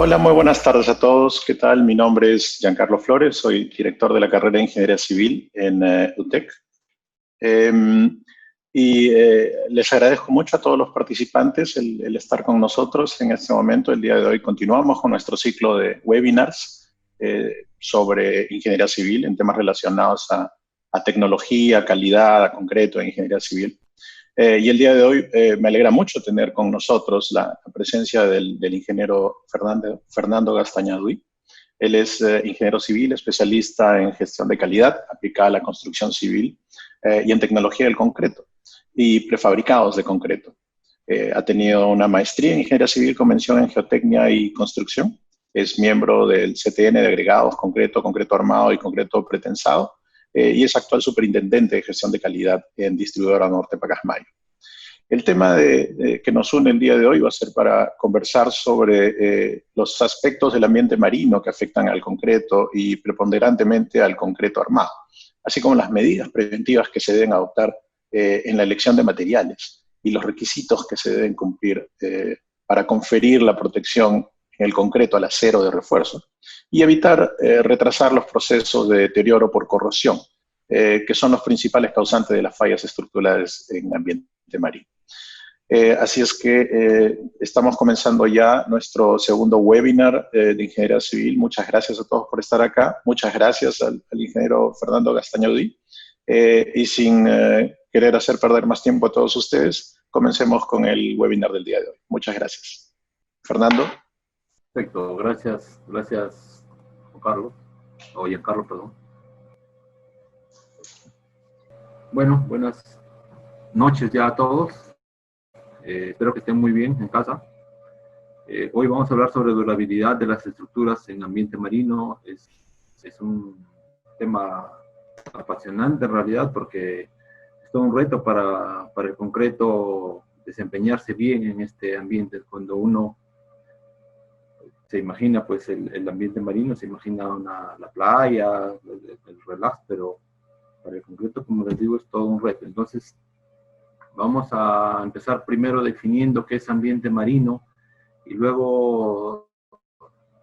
Hola, muy buenas tardes a todos. ¿Qué tal? Mi nombre es Giancarlo Flores, soy director de la carrera de Ingeniería Civil en UTEC. Les agradezco mucho a todos los participantes el estar con nosotros en este momento. El día de hoy continuamos con nuestro ciclo de webinars sobre ingeniería civil en temas relacionados a tecnología, calidad, a concreto en ingeniería civil. Y el día de hoy me alegra mucho tener con nosotros la presencia del ingeniero Fernando Gastañaduy. Él es ingeniero civil, especialista en gestión de calidad aplicada a la construcción civil y en tecnología del concreto y prefabricados de concreto. Ha tenido una maestría en ingeniería civil con mención en geotecnia y construcción. Es miembro del CTN de agregados concreto, concreto armado y concreto pretensado. Y es actual superintendente de gestión de calidad en Distribuidora Norte Pacasmayo. El tema que nos une el día de hoy va a ser para conversar sobre los aspectos del ambiente marino que afectan al concreto y preponderantemente al concreto armado, así como las medidas preventivas que se deben adoptar en la elección de materiales y los requisitos que se deben cumplir para conferir la protección en el concreto al acero de refuerzo y evitar retrasar los procesos de deterioro por corrosión, que son los principales causantes de las fallas estructurales en ambiente marino. Así es que estamos comenzando ya nuestro segundo webinar de Ingeniería Civil. Muchas gracias a todos por estar acá. Muchas gracias al ingeniero Fernando Gastañaduy. Y sin querer hacer perder más tiempo a todos ustedes, comencemos con el webinar del día de hoy. Muchas gracias. Fernando. Perfecto, gracias Juan Carlos, o Giancarlo, perdón. Bueno, buenas noches ya a todos. Espero que estén muy bien en casa. Hoy vamos a hablar sobre durabilidad de las estructuras en ambiente marino. Es un tema apasionante en realidad porque es todo un reto para el concreto desempeñarse bien en este ambiente. Cuando uno se imagina pues el ambiente marino, se imagina la playa, el relax, pero para el concreto, como les digo, es todo un reto. Entonces, vamos a empezar primero definiendo qué es ambiente marino y luego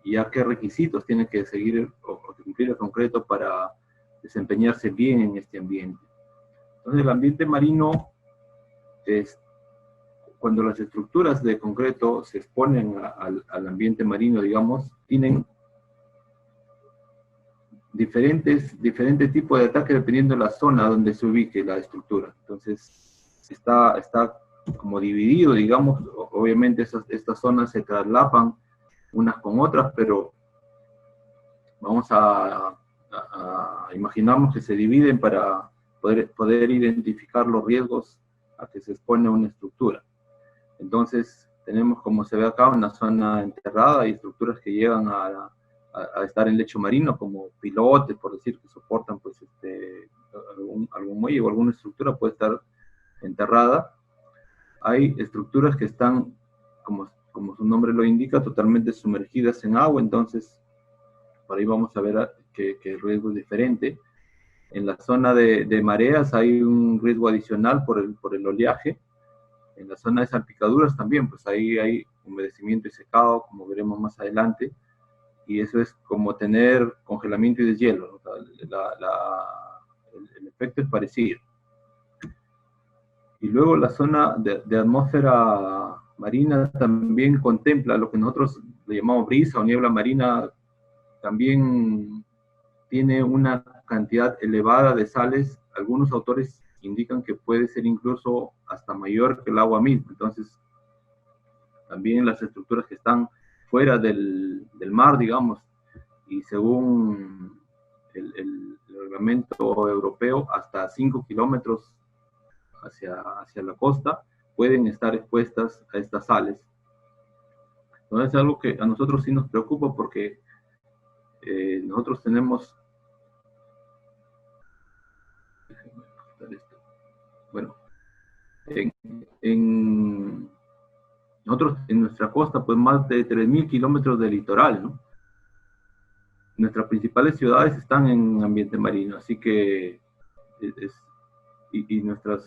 ya qué requisitos tiene que seguir o cumplir el concreto para desempeñarse bien en este ambiente. Entonces, el ambiente marino es cuando las estructuras de concreto se exponen al ambiente marino, digamos, tienen diferentes tipos de ataque dependiendo de la zona donde se ubique la estructura. Entonces, está como dividido, digamos, obviamente estas zonas se traslapan unas con otras, pero vamos a imaginamos que se dividen para poder identificar los riesgos a que se expone una estructura. Entonces, tenemos, como se ve acá, una zona enterrada y estructuras que llegan a estar en lecho marino, como pilotes, por decir, que soportan pues, algún muelle o alguna estructura puede estar enterrada. Hay estructuras que están, como su nombre lo indica, totalmente sumergidas en agua, entonces por ahí vamos a ver que el riesgo es diferente. En la zona de mareas hay un riesgo adicional por el oleaje. En la zona de salpicaduras también, pues ahí hay humedecimiento y secado, como veremos más adelante, y eso es como tener congelamiento y deshielo, ¿no? El efecto es parecido. Y luego la zona de atmósfera marina también contempla lo que nosotros le llamamos brisa o niebla marina, también tiene una cantidad elevada de sales. Algunos autores indican que puede ser incluso hasta mayor que el agua misma. Entonces, también las estructuras que están fuera del mar, digamos, y según el reglamento europeo, hasta 5 kilómetros hacia la costa, pueden estar expuestas a estas sales. Entonces es algo que a nosotros sí nos preocupa porque nosotros tenemos, bueno, nosotros en nuestra costa, pues más de 3.000 kilómetros de litoral, ¿no? Nuestras principales ciudades están en ambiente marino, así que y nuestras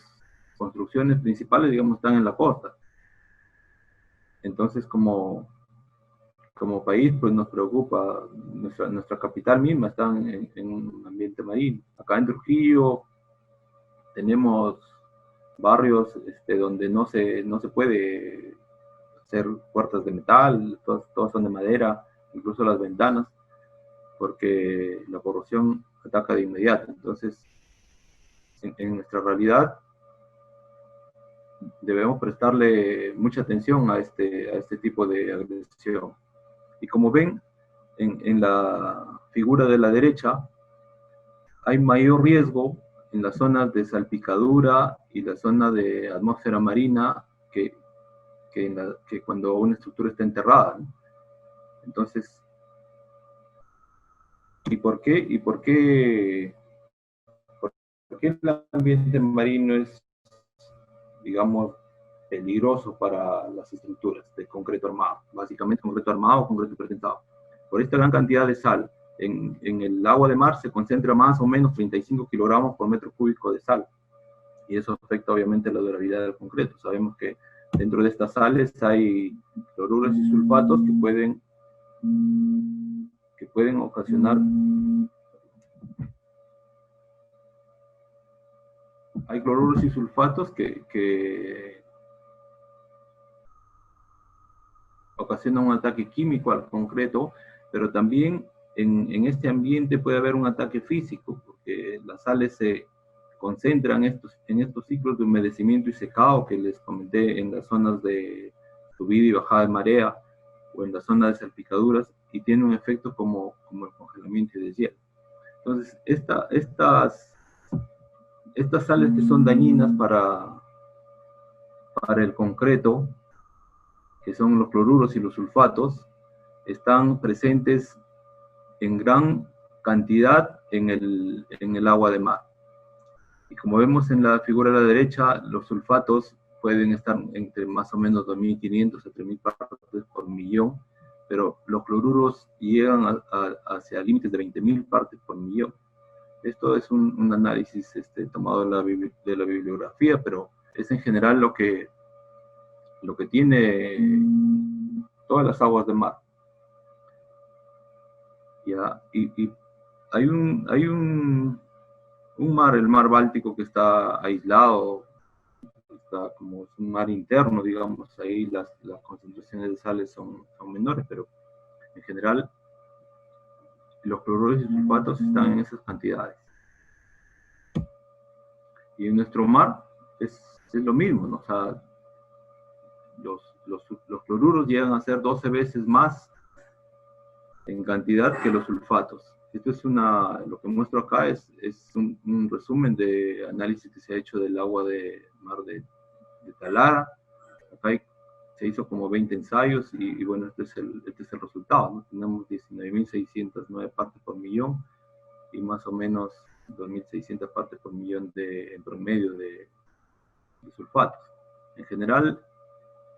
construcciones principales, digamos, están en la costa. Entonces, como como país, pues nos preocupa, nuestra capital misma está en un ambiente marino. Acá en Trujillo tenemos barrios donde no se puede hacer puertas de metal, todas son de madera, incluso las ventanas, porque la corrosión ataca de inmediato. Entonces, en nuestra realidad, debemos prestarle mucha atención a este tipo de agresión. Y como ven, en la figura de la derecha, hay mayor riesgo en las zonas de salpicadura y la zona de atmósfera marina que cuando una estructura está enterrada, ¿no? Entonces, ¿por qué el ambiente marino es, digamos, peligroso para las estructuras de concreto armado? Básicamente concreto armado o concreto presentado. Por esta gran cantidad de sal. En el agua de mar se concentra más o menos 35 kilogramos por metro cúbico de sal. Y eso afecta obviamente la durabilidad del concreto. Sabemos que dentro de estas sales hay cloruros y sulfatos que pueden ocasionar... Hay cloruros y sulfatos que ocasionan un ataque químico al concreto, pero también en este ambiente puede haber un ataque físico, porque las sales se concentran en estos ciclos de humedecimiento y secado que les comenté en las zonas de subida y bajada de marea o en la zona de salpicaduras, y tiene un efecto como el congelamiento y deshielo. Entonces, estas sales que son dañinas para el concreto, que son los cloruros y los sulfatos, están presentes en gran cantidad en el agua de mar. Y como vemos en la figura de la derecha, los sulfatos pueden estar entre más o menos 2.500 a 3.000 partes por millón, pero los cloruros llegan hacia límites de 20.000 partes por millón. Esto es un análisis tomado de la bibliografía, pero es en general lo que tiene todas las aguas de mar. ¿Ya? Y hay un mar, el mar Báltico, que está aislado, está como es un mar interno, digamos, ahí las concentraciones de sales son menores, pero en general los cloruros y sulfatos están en esas cantidades. Y en nuestro mar es lo mismo, ¿no? O sea, los cloruros llegan a ser 12 veces más en cantidad que los sulfatos. Esto es lo que muestro acá es un resumen de análisis que se ha hecho del agua de mar de Talara. Acá se hizo como 20 ensayos y bueno, este es el resultado, ¿no? Tenemos 19.609 partes por millón y más o menos 2.600 partes por millón en promedio de sulfatos. En general,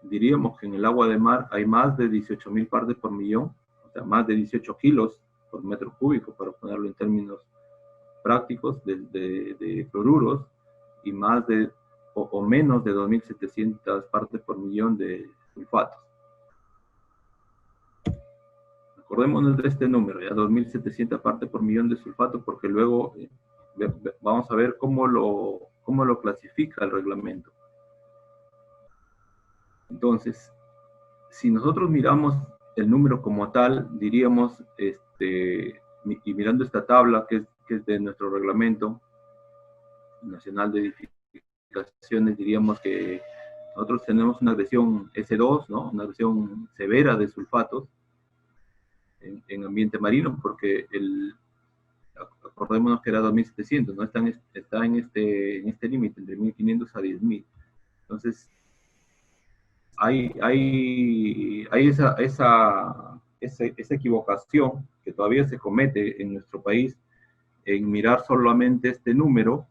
diríamos que en el agua de mar hay más de 18.000 partes por millón, o sea, más de 18 kilos por metro cúbico, para ponerlo en términos prácticos, de cloruros, y más o menos de 2.700 partes por millón de sulfatos. Acordémonos de este número, ya 2.700 partes por millón de sulfatos, porque luego vamos a ver cómo lo clasifica el reglamento. Entonces, si nosotros miramos el número como tal, diríamos, y mirando esta tabla que es de nuestro reglamento nacional de edificaciones, diríamos que nosotros tenemos una agresión S2, ¿no? Una agresión severa de sulfatos en ambiente marino, porque acordémonos que era 2.700, ¿no? Está en este límite, entre 1.500 a 10.000. Entonces, hay esa equivocación que todavía se comete en nuestro país en mirar solamente este número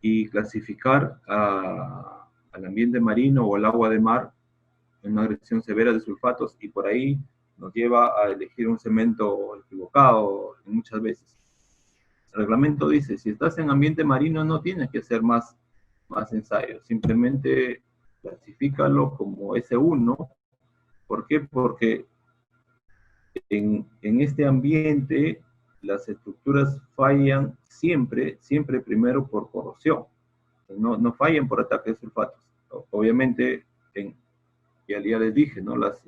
y clasificar al ambiente marino o al agua de mar en una agresión severa de sulfatos, y por ahí nos lleva a elegir un cemento equivocado muchas veces. El reglamento dice, si estás en ambiente marino no tienes que hacer más ensayos, simplemente clasifícalo como S1. ¿Por qué? Porque en este ambiente las estructuras fallan siempre primero por corrosión. No fallan por ataque de sulfatos. Obviamente, ya les dije, ¿no? Las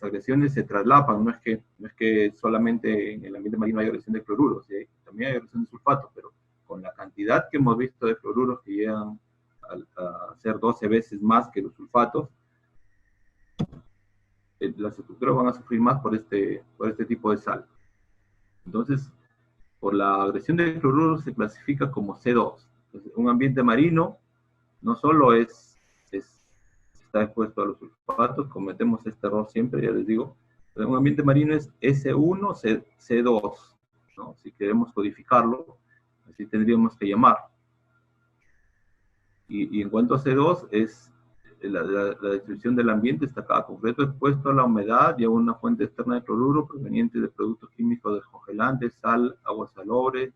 agresiones se traslapan, no es que solamente en el ambiente marino hay agresión de cloruros, ¿sí? También hay agresión de sulfatos, pero con la cantidad que hemos visto de cloruros que llegan a ser 12 veces más que los sulfatos, las estructuras van a sufrir más por este tipo de sal. Entonces, por la agresión de cloruros se clasifica como C2. Entonces, un ambiente marino no solo está expuesto a los sulfatos, cometemos este error siempre, ya les digo, pero un ambiente marino es S1, C2, ¿no? Si queremos codificarlo, así tendríamos que llamar. Y en cuanto a C2, es la descripción del ambiente está cada concreto expuesto a la humedad y a una fuente externa de cloruro proveniente de productos químicos descongelantes, sal, agua salobre,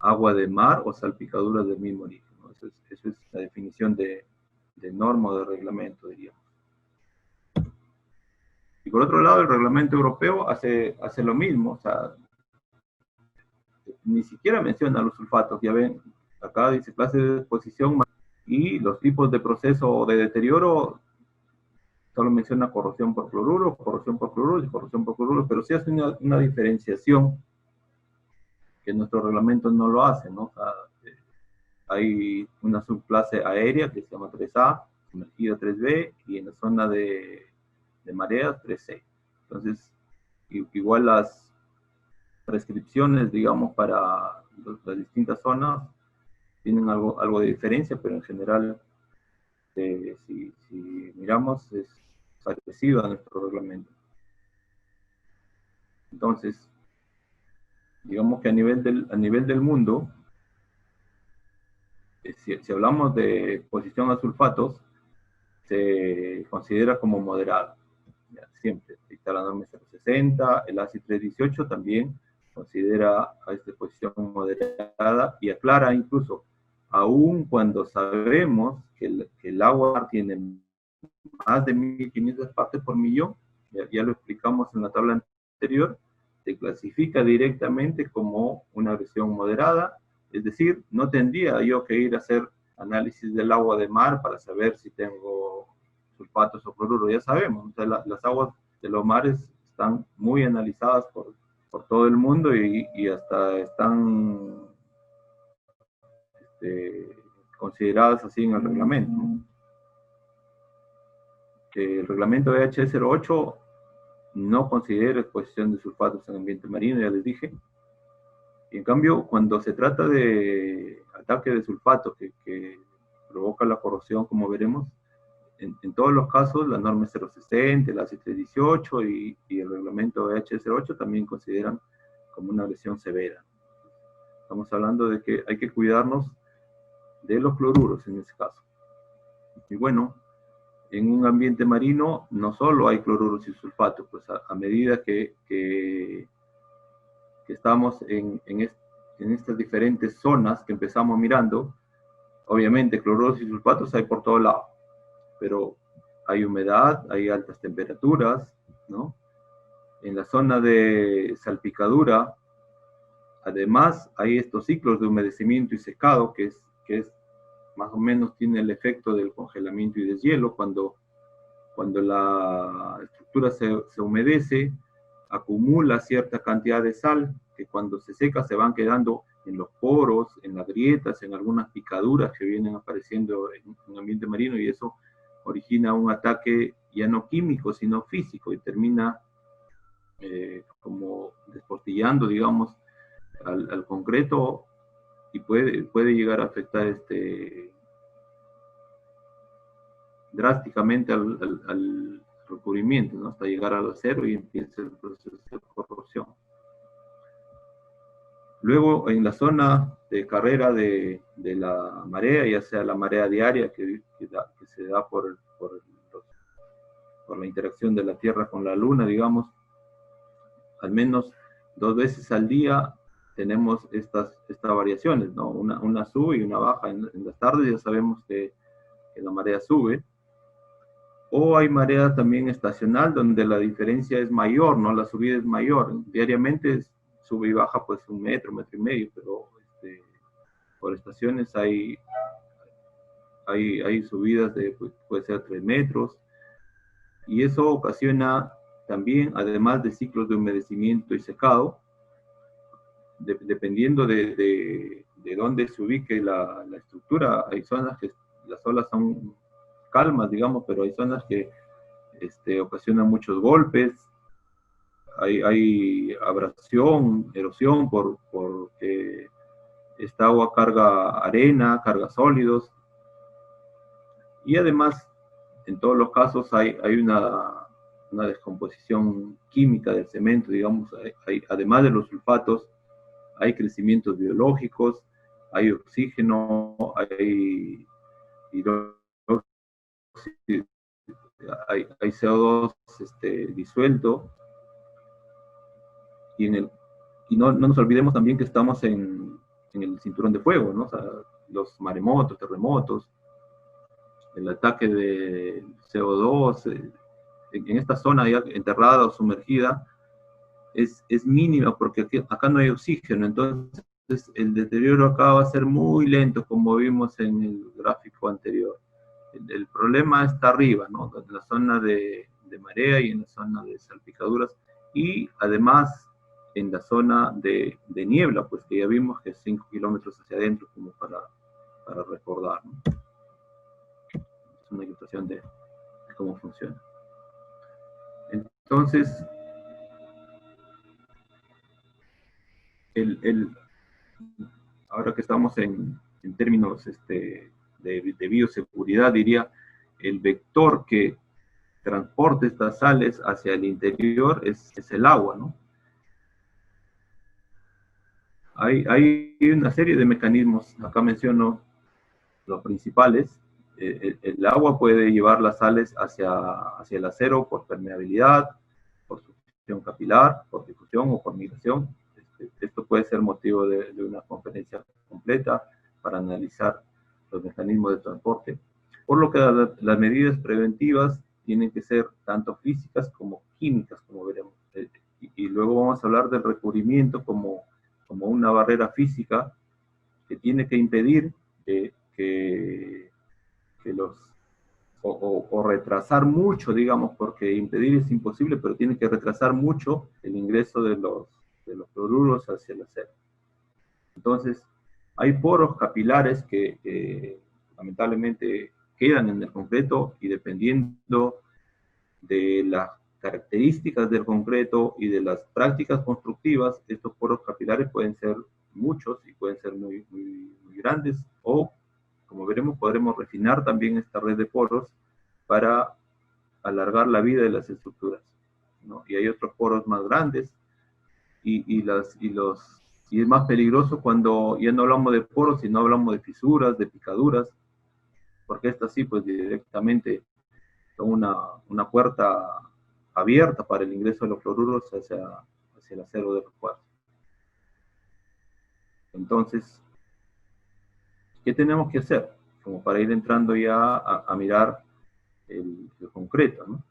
agua de mar o salpicaduras del mismo origen, ¿no? Esa es la definición de norma o de reglamento, diríamos. Y por otro lado, el reglamento europeo hace lo mismo, o sea, ni siquiera menciona los sulfatos, ya ven, acá dice clase de exposición y los tipos de proceso de deterioro, solo menciona corrosión por cloruro y corrosión por cloruro, pero sí hace una diferenciación que nuestro reglamento no lo hace, ¿no? O sea, hay una subclase aérea que se llama 3A, sumergida 3B, y en la zona de mareas 3C. Entonces, igual las prescripciones, digamos, para las distintas zonas tienen algo de diferencia, pero en general, si miramos, es parecido a nuestro reglamento. Entonces, digamos que a nivel del mundo, si hablamos de exposición a sulfatos, se considera como moderado. Ya, siempre. Está la norma 060, el ASI 318 también considera a esta exposición moderada y aclara incluso, aun cuando sabemos que el agua tiene más de 1500 partes por millón, ya lo explicamos en la tabla anterior, se clasifica directamente como una agresión moderada, es decir, no tendría yo que ir a hacer análisis del agua de mar para saber si tengo sulfatos o cloruro, ya sabemos, o sea, las aguas de los mares están muy analizadas por todo el mundo y hasta están consideradas así en el reglamento. El reglamento EHS 08 no considera exposición de sulfatos en ambiente marino, ya les dije. Y en cambio, cuando se trata de ataque de sulfatos que provoca la corrosión, como veremos, en todos los casos, la norma 060, el ASI 318 y el reglamento EHS 08 también consideran como una agresión severa. Estamos hablando de que hay que cuidarnos de los cloruros en ese caso. Y bueno, en un ambiente marino no solo hay cloruros y sulfatos, pues a medida que estamos en estas diferentes zonas que empezamos mirando, obviamente cloruros y sulfatos hay por todo lado, pero hay humedad, hay altas temperaturas, ¿no? En la zona de salpicadura, además hay estos ciclos de humedecimiento y secado, que es más o menos tiene el efecto del congelamiento y deshielo. Cuando la estructura se humedece, acumula cierta cantidad de sal, que cuando se seca se van quedando en los poros, en las grietas, en algunas picaduras que vienen apareciendo en un ambiente marino, y eso origina un ataque ya no químico, sino físico, y termina como despostillando, digamos, al concreto, y puede llegar a afectar drásticamente al recubrimiento, ¿no? Hasta llegar al acero y empieza el proceso de corrosión. Luego, en la zona de carrera de la marea, ya sea la marea diaria que se da por la interacción de la Tierra con la Luna, digamos, al menos 2 veces al día tenemos estas variaciones, ¿no? Una sube y una baja. En las tardes ya sabemos que la marea sube. o hay marea también estacional, donde la diferencia es mayor, ¿no? La subida es mayor. Diariamente sube y baja pues 1 metro, 1,5 metros, pero por estaciones hay subidas de, pues, puede ser 3 metros, y eso ocasiona también, además de ciclos de humedecimiento y secado, dependiendo de dónde se ubique la estructura. Hay zonas que las olas son calmas, digamos, pero hay zonas que ocasionan muchos golpes, hay abrasión, erosión, porque esta agua carga arena, carga sólidos, y además, en todos los casos hay una descomposición química del cemento, digamos, además de los sulfatos, hay crecimientos biológicos, hay oxígeno, hay hidróxido, hay CO2 disuelto, y no nos olvidemos también que estamos en el cinturón de fuego, ¿no? O sea, los maremotos, terremotos, el ataque de CO2, en esta zona ya enterrada o sumergida, es mínima porque acá no hay oxígeno, entonces el deterioro acá va a ser muy lento, como vimos en el gráfico anterior. El problema está arriba, ¿no? En la zona de marea y en la zona de salpicaduras, y además en la zona de niebla, pues que ya vimos que es 5 kilómetros hacia adentro, como para recordar, ¿no? Es una ilustración de cómo funciona. Entonces, ahora que estamos en términos de bioseguridad, diría, el vector que transporta estas sales hacia el interior es el agua, ¿no? Hay una serie de mecanismos, acá menciono los principales. El agua puede llevar las sales hacia el acero por permeabilidad, por succión capilar, por difusión o por migración. Esto puede ser motivo de una conferencia completa para analizar los mecanismos de transporte. Por lo que las medidas preventivas tienen que ser tanto físicas como químicas, como veremos. Y luego vamos a hablar del recubrimiento como una barrera física que tiene que impedir que los, o retrasar mucho, digamos, porque impedir es imposible, pero tiene que retrasar mucho el ingreso de los cloruros hacia el acero. Entonces, hay poros capilares que lamentablemente quedan en el concreto, y dependiendo de las características del concreto y de las prácticas constructivas, estos poros capilares pueden ser muchos y pueden ser muy, muy, muy grandes, o, como veremos, podremos refinar también esta red de poros para alargar la vida de las estructuras, ¿no? Y hay otros poros más grandes, y es más peligroso cuando ya no hablamos de poros, sino hablamos de fisuras, de picaduras, porque estas sí, pues directamente son una puerta abierta para el ingreso de los cloruros hacia el acero de refuerzo. Entonces, ¿qué tenemos que hacer? Como para ir entrando ya a mirar el concreto, ¿no?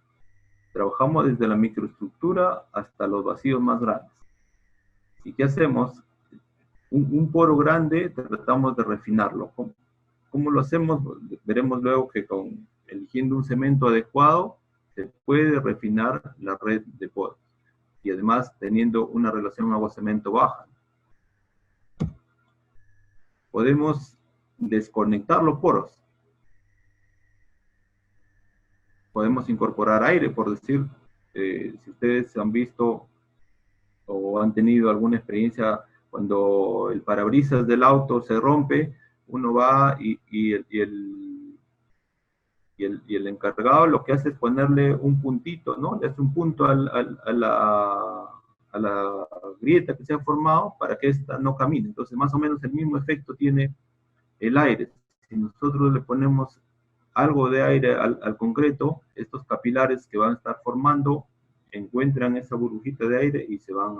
Trabajamos desde la microestructura hasta los vacíos más grandes. ¿Y qué hacemos? Un poro grande tratamos de refinarlo. ¿Cómo lo hacemos? Veremos luego que eligiendo un cemento adecuado se puede refinar la red de poros, y además teniendo una relación agua-cemento baja. Podemos desconectar los poros. Podemos incorporar aire, por decir, si ustedes han visto o han tenido alguna experiencia cuando el parabrisas del auto se rompe, uno va y el encargado lo que hace es ponerle un puntito, ¿no? Le hace un punto a la grieta que se ha formado para que ésta no camine. Entonces, más o menos el mismo efecto tiene el aire. Si nosotros le ponemos algo de aire al concreto, estos capilares que van a estar formando encuentran esa burbujita de aire y se van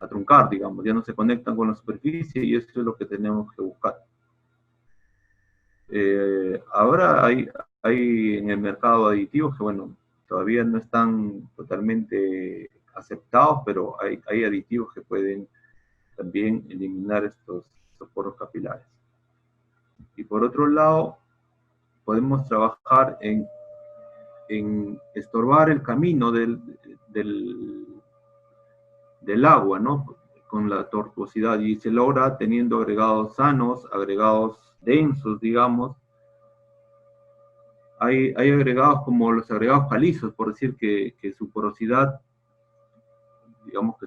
a truncar, digamos, ya no se conectan con la superficie, y eso es lo que tenemos que buscar. Ahora hay en el mercado aditivos que, bueno, todavía no están totalmente aceptados, pero hay aditivos que pueden también eliminar estos poros capilares. Y por otro lado, podemos trabajar en estorbar el camino del agua, ¿no? Con la tortuosidad, y se logra teniendo agregados sanos, agregados densos, digamos. Hay agregados como los agregados calizos, por decir que su porosidad, digamos que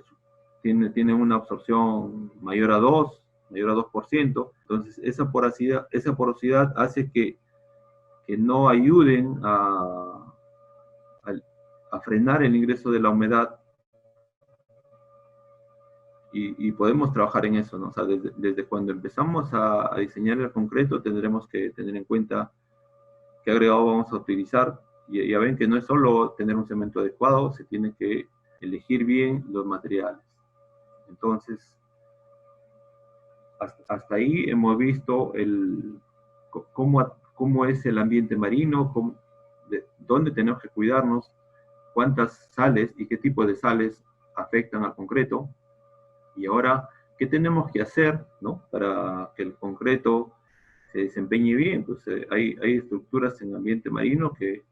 tiene una absorción mayor a 2%. Entonces esa porosidad hace que no ayuden a frenar el ingreso de la humedad, y podemos trabajar en eso, ¿no? O sea, desde cuando empezamos a diseñar el concreto tendremos que tener en cuenta qué agregado vamos a utilizar. Y ya ven que no es solo tener un cemento adecuado, se tiene que elegir bien los materiales. Entonces, hasta ahí hemos visto cómo es el ambiente marino, dónde tenemos que cuidarnos, cuántas sales y qué tipo de sales afectan al concreto. Y ahora, ¿qué tenemos que hacer, ¿no?, para que el concreto se desempeñe bien? Pues hay estructuras en ambiente marino que,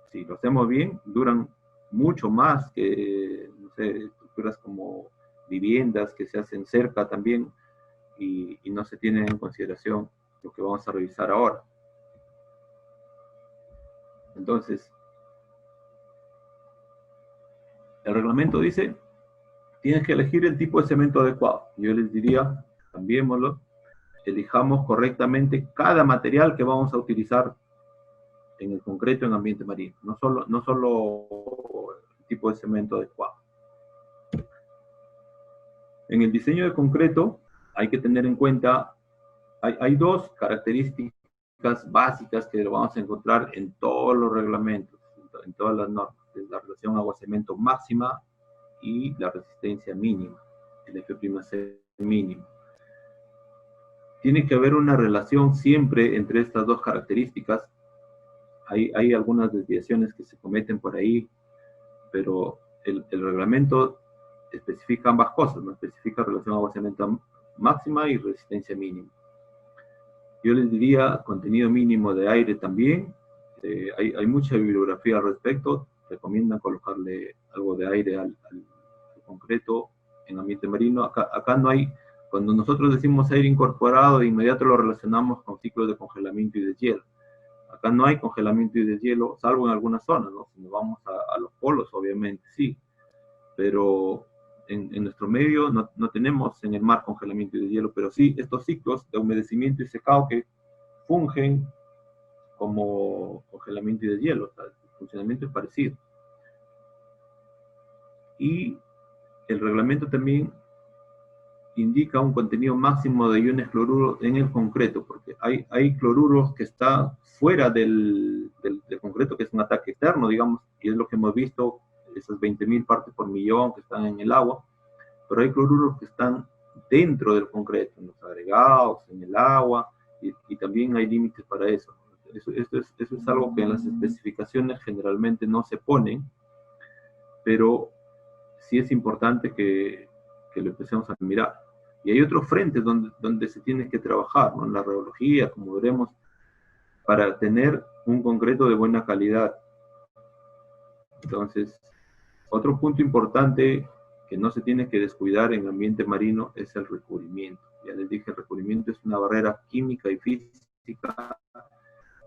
si lo hacemos bien, duran mucho más que, no sé, estructuras como viviendas que se hacen cerca también, y no se tienen en consideración lo que vamos a revisar ahora. Entonces, el reglamento dice, tienes que elegir el tipo de cemento adecuado. Yo les diría, cambiémoslo, elijamos correctamente cada material que vamos a utilizar en el concreto en ambiente marino, no solo el tipo de cemento adecuado. En el diseño de concreto hay que tener en cuenta, hay dos características básicas que vamos a encontrar en todos los reglamentos, en todas las normas: la relación agua-cemento máxima y la resistencia mínima, el F'(C) mínimo. Tiene que haber una relación siempre entre estas dos características. Hay algunas desviaciones que se cometen por ahí, pero el reglamento especifica ambas cosas, ¿no? Especifica relación agua-cemento máxima y resistencia mínima. Yo les diría contenido mínimo de aire también. Hay mucha bibliografía al respecto. Recomiendan colocarle algo de aire al concreto en ambiente marino. Acá no hay, cuando nosotros decimos aire incorporado, de inmediato lo relacionamos con ciclos de congelamiento y deshielo. Acá no hay congelamiento y deshielo, salvo en algunas zonas, ¿no? Si nos vamos a los polos, obviamente sí, pero en nuestro medio no tenemos en el mar congelamiento y deshielo, pero sí estos ciclos de humedecimiento y secado que fungen como congelamiento y deshielo. O sea, el funcionamiento es parecido. Y el reglamento también indica un contenido máximo de iones cloruro en el concreto, porque hay cloruros que están fuera del concreto, que es un ataque externo, digamos, y es lo que hemos visto, esas 20.000 partes por millón que están en el agua, pero hay cloruros que están dentro del concreto, en los agregados, en el agua, y también hay límites para eso. Eso es algo que en las especificaciones generalmente no se ponen, pero sí es importante que lo empecemos a mirar. Y hay otros frentes donde se tiene que trabajar, ¿no? En la radiología, como veremos, para tener un concreto de buena calidad. Entonces, otro punto importante que no se tiene que descuidar en ambiente marino es el recubrimiento. Ya les dije, el recubrimiento es una barrera química y física,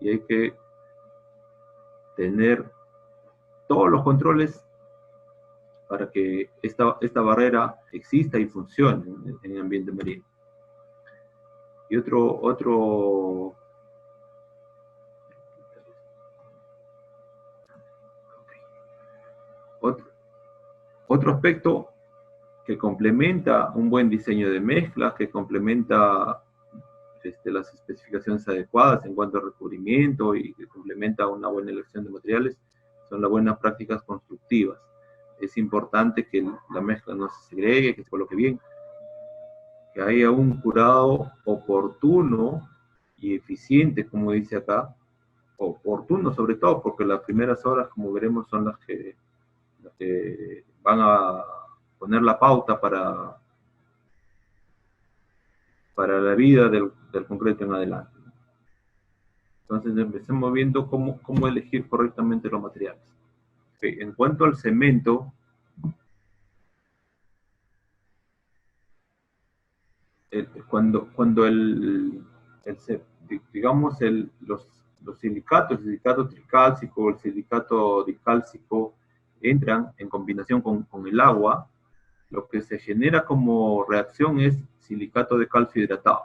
y hay que tener todos los controles para que esta barrera exista y funcione en el ambiente marino. Y otro aspecto que complementa un buen diseño de mezclas, que complementa las especificaciones adecuadas en cuanto a recubrimiento, y que complementa una buena elección de materiales, son las buenas prácticas constructivas. Es importante que la mezcla no se segregue, que se coloque bien, que haya un curado oportuno y eficiente, como dice acá, oportuno sobre todo, porque las primeras horas, como veremos, son las que van a poner la pauta para la vida del concreto en adelante. Entonces empecemos viendo cómo elegir correctamente los materiales. Okay. En cuanto al cemento, cuando digamos los silicatos, el silicato tricálcico, el silicato dicálcico, entran en combinación con el agua, lo que se genera como reacción es silicato de calcio hidratado,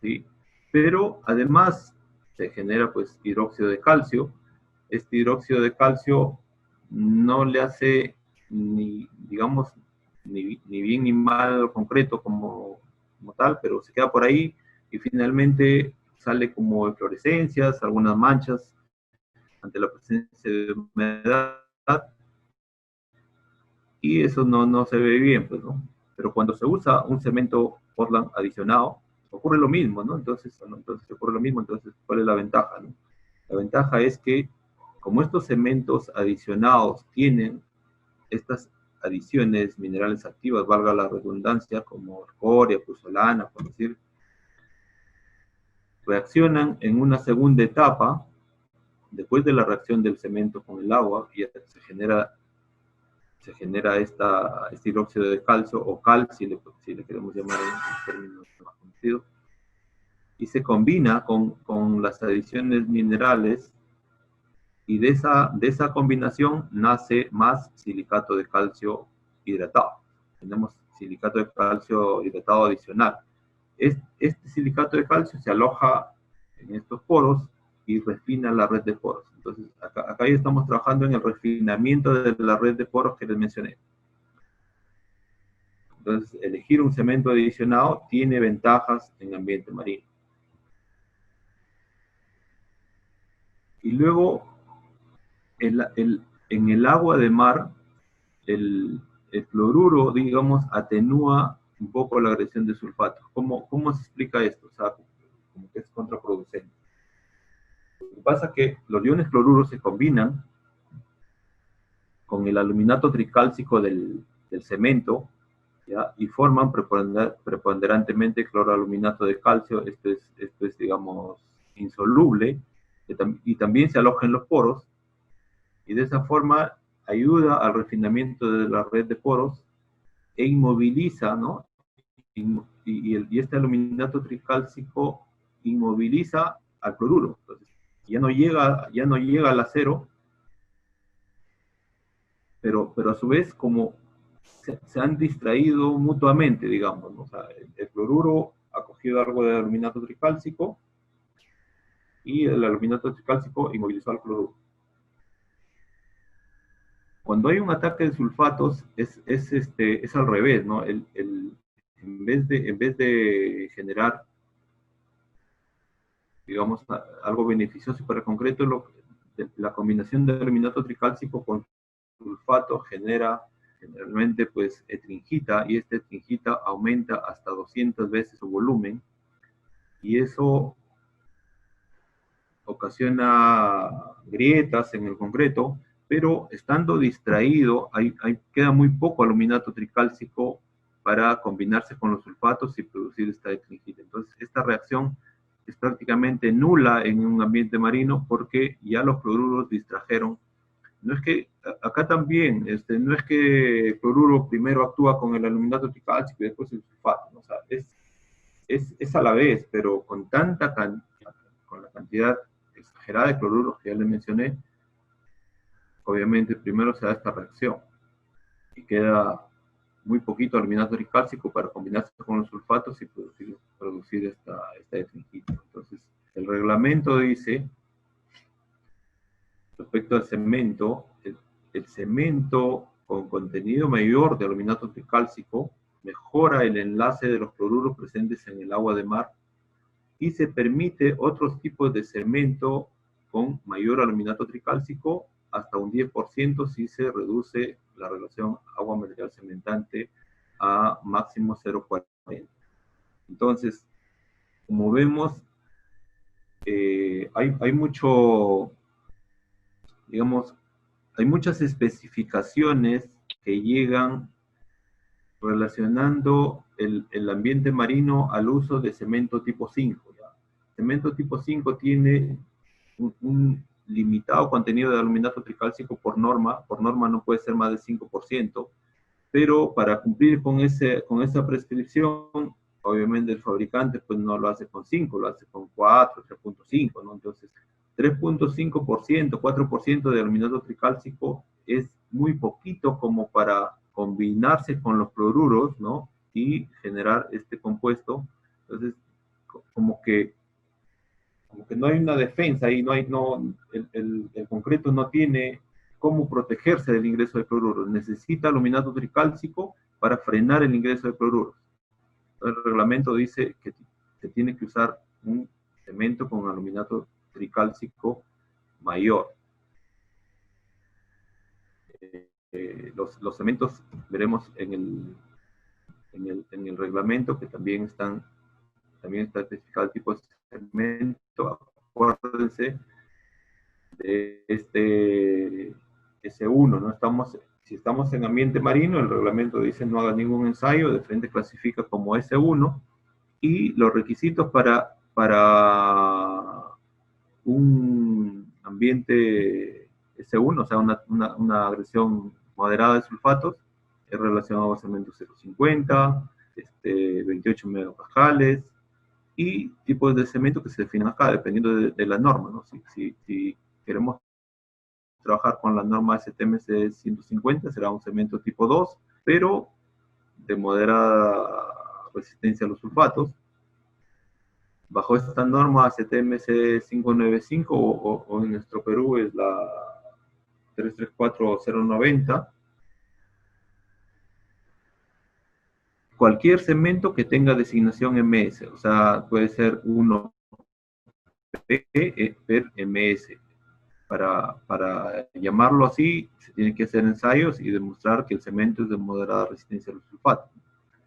¿sí? Pero además se genera pues hidróxido de calcio. Este hidróxido de calcio no le hace digamos, ni bien ni mal concreto como tal, pero se queda por ahí y finalmente sale como eflorescencias, algunas manchas ante la presencia de humedad, y eso no se ve bien, pues, ¿no? Pero cuando se usa un cemento Portland adicionado, ocurre lo mismo, ¿no? Entonces ocurre lo mismo, entonces, ¿cuál es la ventaja, no? La ventaja es que, como estos cementos adicionados tienen estas adiciones minerales activas, valga la redundancia, como escoria, puzzolana, por decir, reaccionan en una segunda etapa, después de la reacción del cemento con el agua, y se genera este hidróxido de calcio, o cal, si le queremos llamar en términos más conocidos, y se combina con las adiciones minerales, y de esa combinación nace más silicato de calcio hidratado. Tenemos silicato de calcio hidratado adicional. Este silicato de calcio se aloja en estos poros y refina la red de poros. Entonces, acá ya estamos trabajando en el refinamiento de la red de poros que les mencioné. Entonces, elegir un cemento adicionado tiene ventajas en ambiente marino. Y luego, en el agua de mar, el cloruro, digamos, atenúa un poco la agresión de sulfatos. ¿Cómo se explica esto? O sea, como que es contraproducente. Lo que pasa es que los iones cloruros se combinan con el aluminato tricálcico del cemento, ¿ya? Y forman preponderantemente cloroaluminato de calcio. Esto es, digamos, insoluble, y también se aloja en los poros, y de esa forma ayuda al refinamiento de la red de poros e inmoviliza, ¿no? Y este aluminato tricálcico inmoviliza al cloruro. Entonces, ya no llega al acero, pero a su vez, como se han distraído mutuamente, digamos, ¿no? O sea, el cloruro ha cogido algo de aluminato tricálcico y el aluminato tricálcico inmovilizó al cloruro. Cuando hay un ataque de sulfatos, es al revés, ¿no? En vez de generar, digamos, algo beneficioso para el concreto, la combinación de aluminato tricálcico con sulfato genera generalmente pues etringita, y esta etringita aumenta hasta 200 veces su volumen, y eso ocasiona grietas en el concreto, pero estando distraído, queda muy poco aluminato tricálcico para combinarse con los sulfatos y producir esta etringita. Entonces, esta reacción es prácticamente nula en un ambiente marino, porque ya los cloruros distrajeron. No es que, acá también, no es que el cloruro primero actúa con el aluminato tricálcico y después el sulfato, ¿no? O sea, es a la vez, pero con la cantidad exagerada de cloruros que ya les mencioné, obviamente primero se da esta reacción y queda muy poquito aluminato tricálcico para combinarse con los sulfatos y producir esta etringita. Entonces, el reglamento dice, respecto al cemento, el cemento con contenido mayor de aluminato tricálcico mejora el enlace de los cloruros presentes en el agua de mar, y se permite otros tipos de cemento con mayor aluminato tricálcico hasta un 10% si se reduce la relación agua-material cementante a máximo 0,40. Entonces, como vemos, hay mucho, digamos, hay muchas especificaciones que llegan relacionando el ambiente marino al uso de cemento tipo 5. ¿Ya? Cemento tipo 5 tiene un limitado contenido de aluminato tricálcico por norma no puede ser más del 5%, pero para cumplir con esa prescripción, obviamente el fabricante pues no lo hace con 5, lo hace con 4, 3.5, ¿no? Entonces, 3.5%, 4% de aluminato tricálcico es muy poquito como para combinarse con los cloruros, ¿no? Y generar este compuesto. Entonces, como que no hay una defensa ahí, el concreto no tiene cómo protegerse del ingreso de cloruros. Necesita aluminato tricálcico para frenar el ingreso de cloruros. El reglamento dice que se tiene que usar un cemento con aluminato tricálcico mayor. Los cementos, veremos en el reglamento que también está especificado el tipo de cemento. Acuérdense de este S1, ¿no? Si estamos en ambiente marino, el reglamento dice no haga ningún ensayo, de frente clasifica como S1, y los requisitos para un ambiente S1, o sea, una agresión moderada de sulfatos, es relacionado a cemento 0,50, 28 megapascales, y tipos de cemento que se definen acá, dependiendo de la norma, ¿no? Si queremos trabajar con la norma STMC 150, será un cemento tipo 2, pero de moderada resistencia a los sulfatos. Bajo esta norma STMC 595 o en nuestro Perú es la 334090, cualquier cemento que tenga designación MS, o sea, puede ser 1P per MS. Para llamarlo así, se tienen que hacer ensayos y demostrar que el cemento es de moderada resistencia a los sulfatos.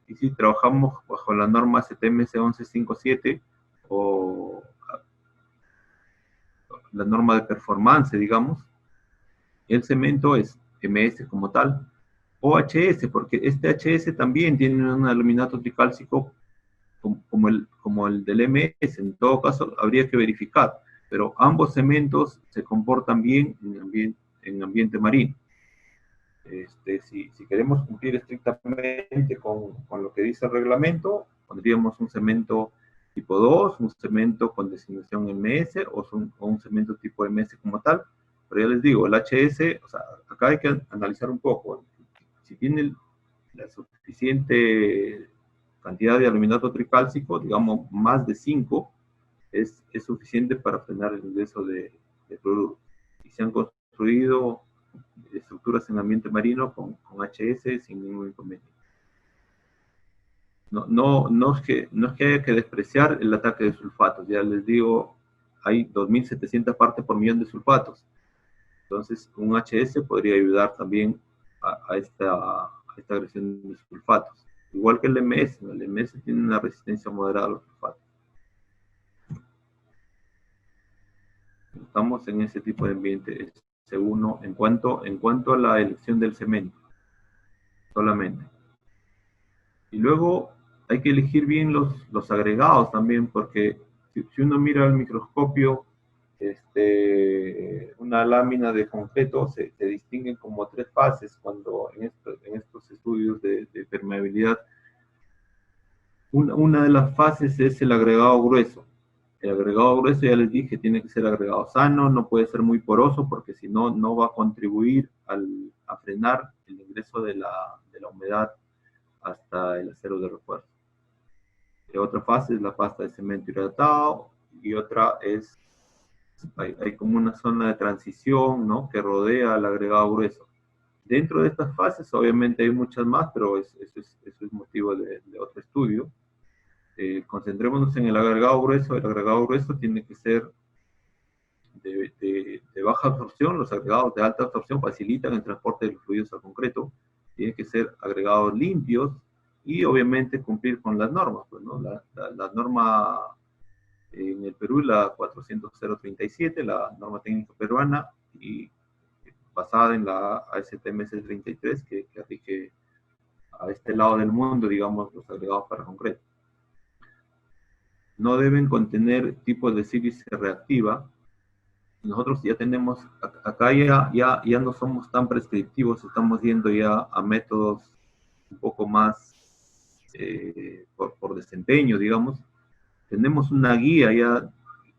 Y si trabajamos bajo la norma STMC 1157 o la norma de performance, digamos, el cemento es MS como tal, o HS, porque este HS también tiene un aluminato tricálcico como el del MS. En todo caso, habría que verificar, pero ambos cementos se comportan bien en ambiente marino. Si queremos cumplir estrictamente con lo que dice el reglamento, pondríamos un cemento tipo 2, un cemento con designación MS o un cemento tipo MS como tal. Pero ya les digo, el HS, o sea, acá hay que analizar un poco. Si tiene la suficiente cantidad de aluminato tricálcico, digamos más de 5, es suficiente para frenar el ingreso de cloruro. Y se han construido estructuras en ambiente marino con HS sin ningún inconveniente. No es que haya que despreciar el ataque de sulfatos. Ya les digo, hay 2.700 partes por millón de sulfatos. Entonces, un HS podría ayudar también a esta agresión de sulfatos. Igual que el MS, ¿no? El MS tiene una resistencia moderada a los sulfatos. Estamos en ese tipo de ambiente S1 en cuanto a la elección del cemento, solamente. Y luego hay que elegir bien los agregados también, porque si uno mira al microscopio, una lámina de concreto se distinguen como 3 fases cuando en estos estudios de permeabilidad. Una de las fases es el agregado grueso. El agregado grueso, ya les dije, tiene que ser agregado sano, no puede ser muy poroso porque si no, no va a contribuir a frenar el ingreso de la humedad hasta el acero de refuerzo. Otra fase es la pasta de cemento hidratado y otra es, hay como una zona de transición, ¿no?, que rodea al agregado grueso. Dentro de estas fases, obviamente hay muchas más, pero eso es motivo de otro estudio. Concentrémonos en el agregado grueso. El agregado grueso tiene que ser de baja absorción. Los agregados de alta absorción facilitan el transporte de los fluidos al concreto. Tienen que ser agregados limpios y obviamente cumplir con las normas, pues, ¿no? La norma En el Perú la 400.037, la norma técnica peruana, y basada en la ASTM 33, que rige a este lado del mundo, digamos, los agregados para concreto. No deben contener tipos de sílice reactiva. Nosotros ya tenemos, acá ya no somos tan prescriptivos, estamos yendo ya a métodos un poco más por desempeño, digamos. Tenemos una guía ya,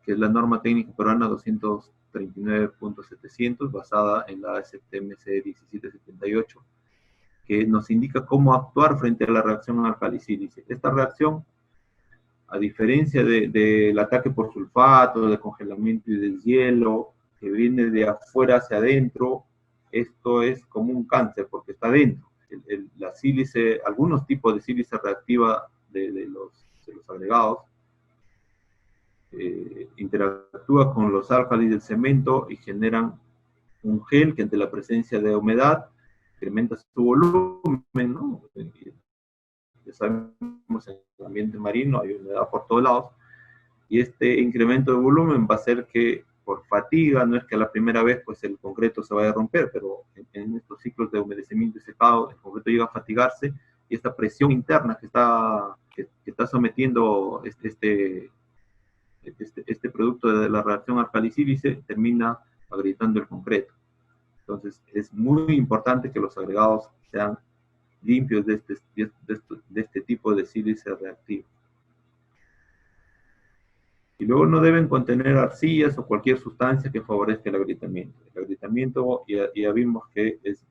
que es la norma técnica peruana 239.700, basada en la STMC 1778, que nos indica cómo actuar frente a la reacción alcali-sílice. Esta reacción, a diferencia del ataque por sulfato, de congelamiento y deshielo, que viene de afuera hacia adentro, esto es como un cáncer, porque está dentro. La sílice, algunos tipos de sílice reactiva de los agregados, interactúa con los álcalis del cemento y generan un gel que ante la presencia de humedad incrementa su volumen, ¿no? Ya sabemos, en el ambiente marino hay humedad por todos lados, y este incremento de volumen va a hacer que por fatiga, no es que a la primera vez pues el concreto se vaya a romper, pero en estos ciclos de humedecimiento y secado el concreto llega a fatigarse, y esta presión interna que está sometiendo este producto de la reacción alcali-sílice termina agrietando el concreto. Entonces es muy importante que los agregados sean limpios de este tipo de sílice reactivo. Y luego no deben contener arcillas o cualquier sustancia que favorezca el agrietamiento. El agrietamiento ya vimos que es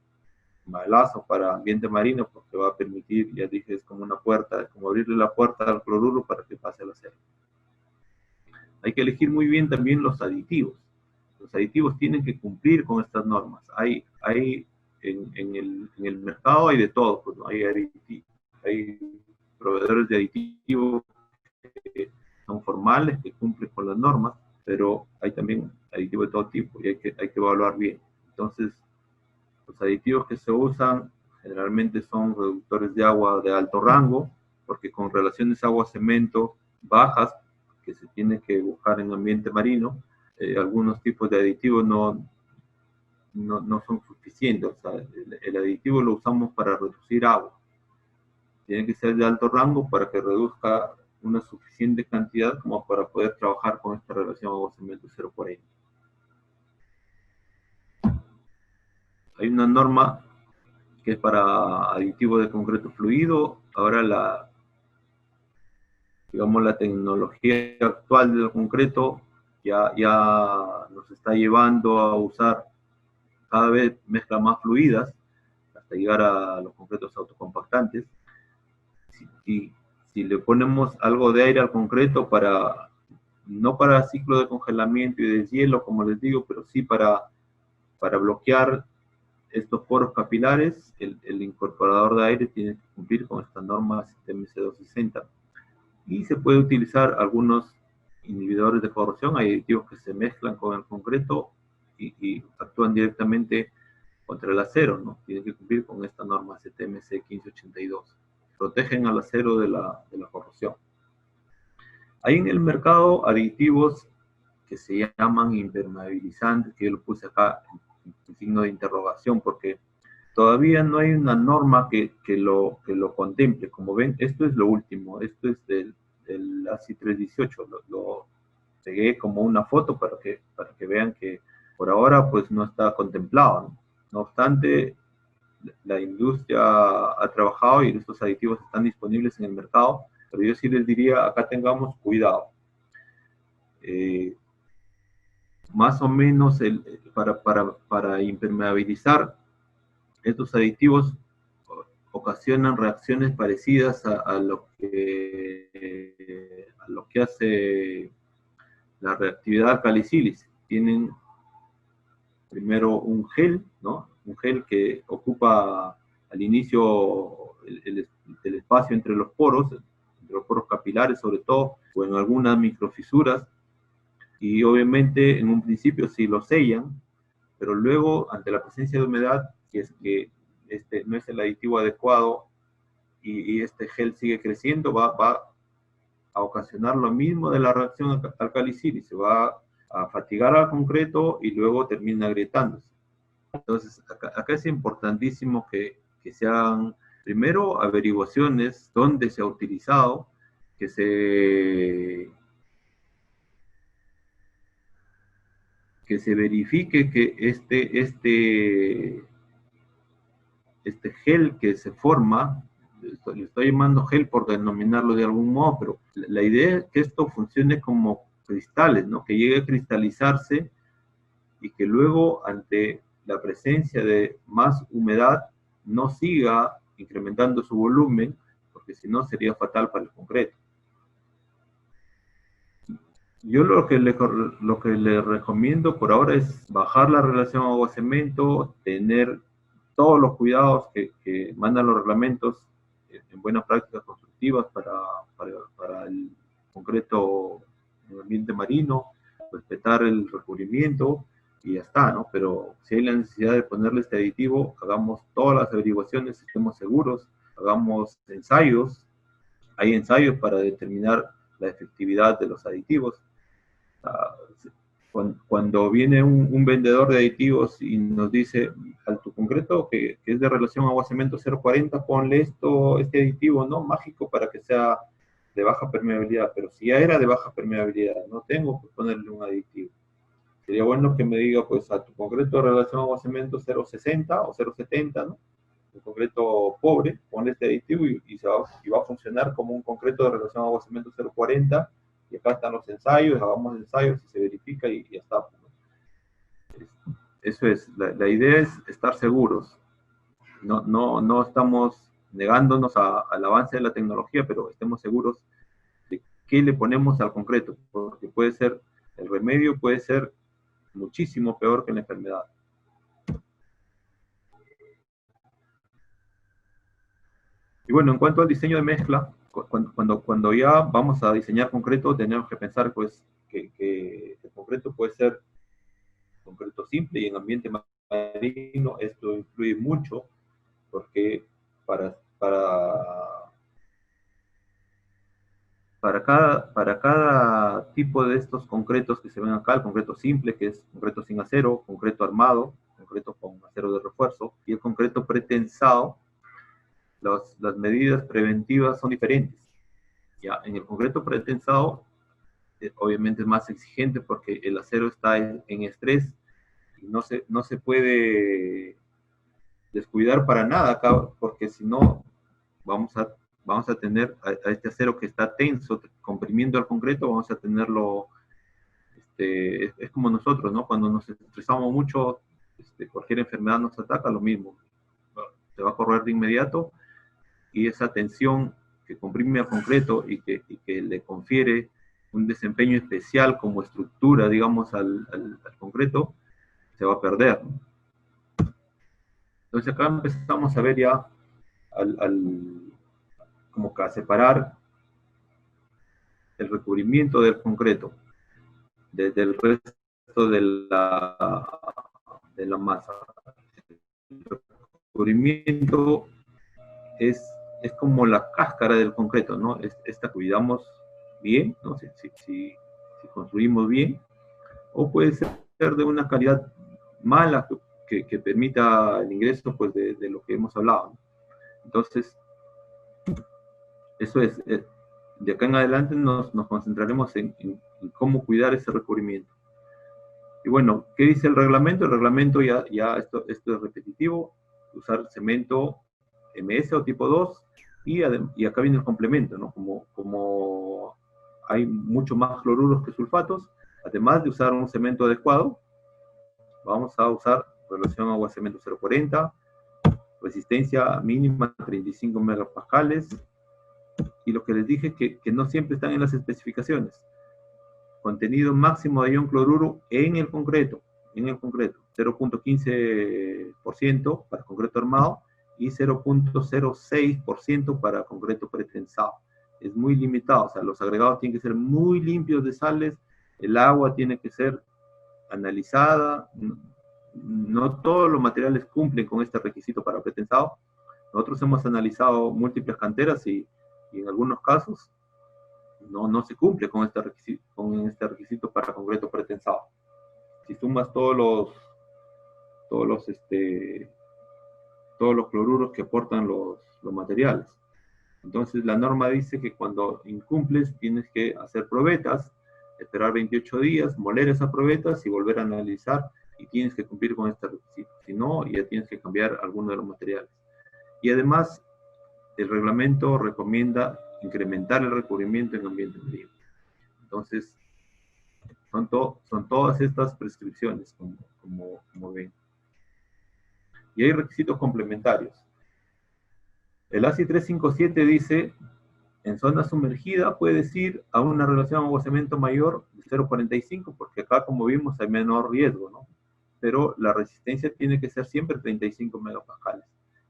malazo para ambiente marino, porque va a permitir, ya dije, es como una puerta, es como abrirle la puerta al cloruro para que pase al acero. Hay que elegir muy bien también los aditivos. Los aditivos tienen que cumplir con estas normas. En el mercado hay de todo, pues, ¿no? Hay proveedores de aditivos que son formales, que cumplen con las normas, pero hay también aditivos de todo tipo y hay que evaluar bien. Entonces, los aditivos que se usan generalmente son reductores de agua de alto rango, porque con relaciones agua-cemento bajas, que se tiene que buscar en ambiente marino, algunos tipos de aditivos no son suficientes. O sea, el aditivo lo usamos para reducir agua. Tiene que ser de alto rango para que reduzca una suficiente cantidad como para poder trabajar con esta relación agua-cemento 0,40. Hay una norma que es para aditivos de concreto fluido. Ahora digamos, la tecnología actual del concreto ya nos está llevando a usar cada vez mezclas más fluidas hasta llegar a los concretos autocompactantes. Si le ponemos algo de aire al concreto, no para ciclo de congelamiento y deshielo, como les digo, pero sí para bloquear estos poros capilares, el incorporador de aire tiene que cumplir con esta norma STMC 260. Y se puede utilizar algunos inhibidores de corrosión. Hay aditivos que se mezclan con el concreto y actúan directamente contra el acero, ¿no? Tienen que cumplir con esta norma STMC 1582. Protegen al acero de la corrosión. Hay en el mercado aditivos que se llaman impermeabilizantes, que yo lo puse acá en signo de interrogación, porque todavía no hay una norma que lo contemple. Como ven, esto es lo último, esto es del ASI 318, lo pegué como una foto para que vean que por ahora pues no está contemplado, ¿no? No obstante, la industria ha trabajado y estos aditivos están disponibles en el mercado, pero yo sí les diría, acá tengamos cuidado. Más o menos para impermeabilizar, estos aditivos ocasionan reacciones parecidas a lo que hace la reactividad alcali-sílice. Tienen primero un gel, ¿no? Un gel que ocupa al inicio el espacio entre los poros capilares sobre todo, o en algunas microfisuras, y obviamente en un principio sí lo sellan, pero luego ante la presencia de humedad, si es que este no es el aditivo adecuado y este gel sigue creciendo, va a ocasionar lo mismo de la reacción alcalicil, se va a fatigar al concreto y luego termina agrietándose. Entonces, acá es importantísimo que se hagan primero averiguaciones dónde se ha utilizado, que se verifique que este gel que se forma, le estoy llamando gel por denominarlo de algún modo, pero la idea es que esto funcione como cristales, ¿no? Que llegue a cristalizarse y que luego, ante la presencia de más humedad, no siga incrementando su volumen, porque si no sería fatal para el concreto. Yo lo que le recomiendo por ahora es bajar la relación agua-cemento, tener todos los cuidados que mandan los reglamentos en buenas prácticas constructivas para el concreto en el ambiente marino, respetar el recubrimiento y ya está, ¿no? Pero si hay la necesidad de ponerle este aditivo, hagamos todas las averiguaciones, estemos seguros, hagamos ensayos, hay ensayos para determinar la efectividad de los aditivos. Cuando viene un vendedor de aditivos y nos dice al tu concreto que es de relación agua-cemento 0,40, ponle este aditivo, ¿no? Mágico para que sea de baja permeabilidad, pero si ya era de baja permeabilidad, no tengo que ponerle un aditivo. Sería bueno que me diga, pues, a tu concreto de relación agua-cemento 0,60 o 0,70, ¿no? Un concreto pobre, ponle este aditivo y va a funcionar como un concreto de relación agua-cemento 0,40, y acá están los ensayos, hagamos ensayos y se verifica y ya está. Eso es, la idea es estar seguros. No estamos negándonos al avance de la tecnología, pero estemos seguros de qué le ponemos al concreto, porque puede ser, el remedio puede ser muchísimo peor que la enfermedad. Y bueno, en cuanto al diseño de mezcla, cuando ya vamos a diseñar concreto, tenemos que pensar, pues, que el concreto puede ser concreto simple, y en ambiente marino esto influye mucho, porque para cada tipo de estos concretos que se ven acá, el concreto simple, que es concreto sin acero, concreto armado, concreto con acero de refuerzo, y el concreto pretensado, las medidas preventivas son diferentes. Ya, en el concreto pretensado, obviamente es más exigente porque el acero está en estrés y no se puede descuidar para nada acá, porque si no, vamos a tener a este acero que está tenso, comprimiendo el concreto, vamos a tenerlo, es como nosotros, ¿no? Cuando nos estresamos mucho, cualquier enfermedad nos ataca, lo mismo. Se va a correr de inmediato, y esa tensión que comprime al concreto y que le confiere un desempeño especial como estructura, digamos, al concreto, se va a perder, ¿no? Entonces acá empezamos a ver ya como que a separar el recubrimiento del concreto del resto de la masa. El recubrimiento es como la cáscara del concreto, ¿no? Esta cuidamos bien, ¿no? Si construimos bien, o puede ser de una calidad mala que permita el ingreso, pues, de lo que hemos hablado, ¿no? Entonces, eso es, de acá en adelante nos concentraremos en cómo cuidar ese recubrimiento. Y bueno, ¿qué dice el reglamento? El reglamento ya esto es repetitivo: usar cemento MS o tipo 2, y acá viene el complemento, ¿no? Como hay mucho más cloruros que sulfatos, además de usar un cemento adecuado, vamos a usar relación agua-cemento 0,40, resistencia mínima 35 megapascales, y lo que les dije que no siempre están en las especificaciones. Contenido máximo de ion cloruro en el concreto, 0,15% para concreto armado y 0,06% para concreto pretensado. Es muy limitado, o sea, los agregados tienen que ser muy limpios de sales, el agua tiene que ser analizada, no todos los materiales cumplen con este requisito para pretensado. Nosotros hemos analizado múltiples canteras y en algunos casos no se cumple con este requisito para concreto pretensado. Si sumas todos los cloruros que aportan los materiales. Entonces la norma dice que cuando incumples tienes que hacer probetas, esperar 28 días, moler esas probetas y volver a analizar, y tienes que cumplir con este requisito. Si no, ya tienes que cambiar alguno de los materiales. Y además, el reglamento recomienda incrementar el recubrimiento en ambiente marino. Entonces, son todas estas prescripciones, como ven. Y hay requisitos complementarios. El ASI 357 dice, en zona sumergida puedes ir a una relación de agua-cemento mayor de 0,45, porque acá, como vimos, hay menor riesgo, ¿no? Pero la resistencia tiene que ser siempre 35 megapascales.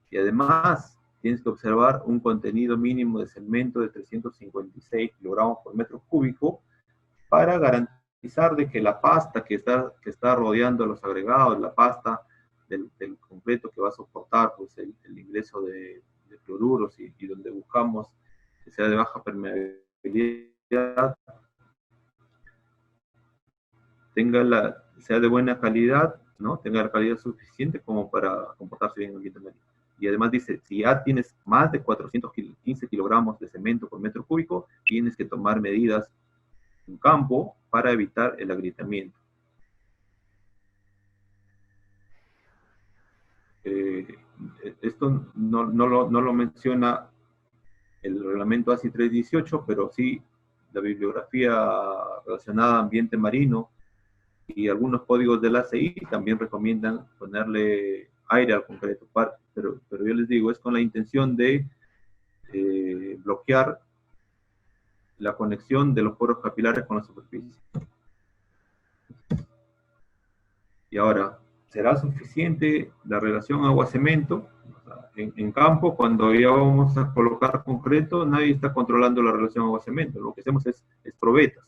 Y además, tienes que observar un contenido mínimo de cemento de 356 kilogramos por metro cúbico para garantizar de que la pasta que está rodeando los agregados, la pasta del concreto que va a soportar pues, el ingreso de cloruros y donde buscamos que sea de baja permeabilidad, sea de buena calidad, ¿no? Tenga la calidad suficiente como para comportarse bien en el ambiente marino. Y además dice, si ya tienes más de 415 kilogramos de cemento por metro cúbico, tienes que tomar medidas en campo para evitar el agrietamiento. Esto no lo menciona el reglamento ASI 318, pero sí la bibliografía relacionada a ambiente marino y algunos códigos del ACI también recomiendan ponerle aire al concreto, pero yo les digo, es con la intención de bloquear la conexión de los poros capilares con la superficie. Y ahora, ¿será suficiente la relación agua-cemento? En campo, cuando ya vamos a colocar concreto, nadie está controlando la relación agua-cemento. Lo que hacemos es probetas.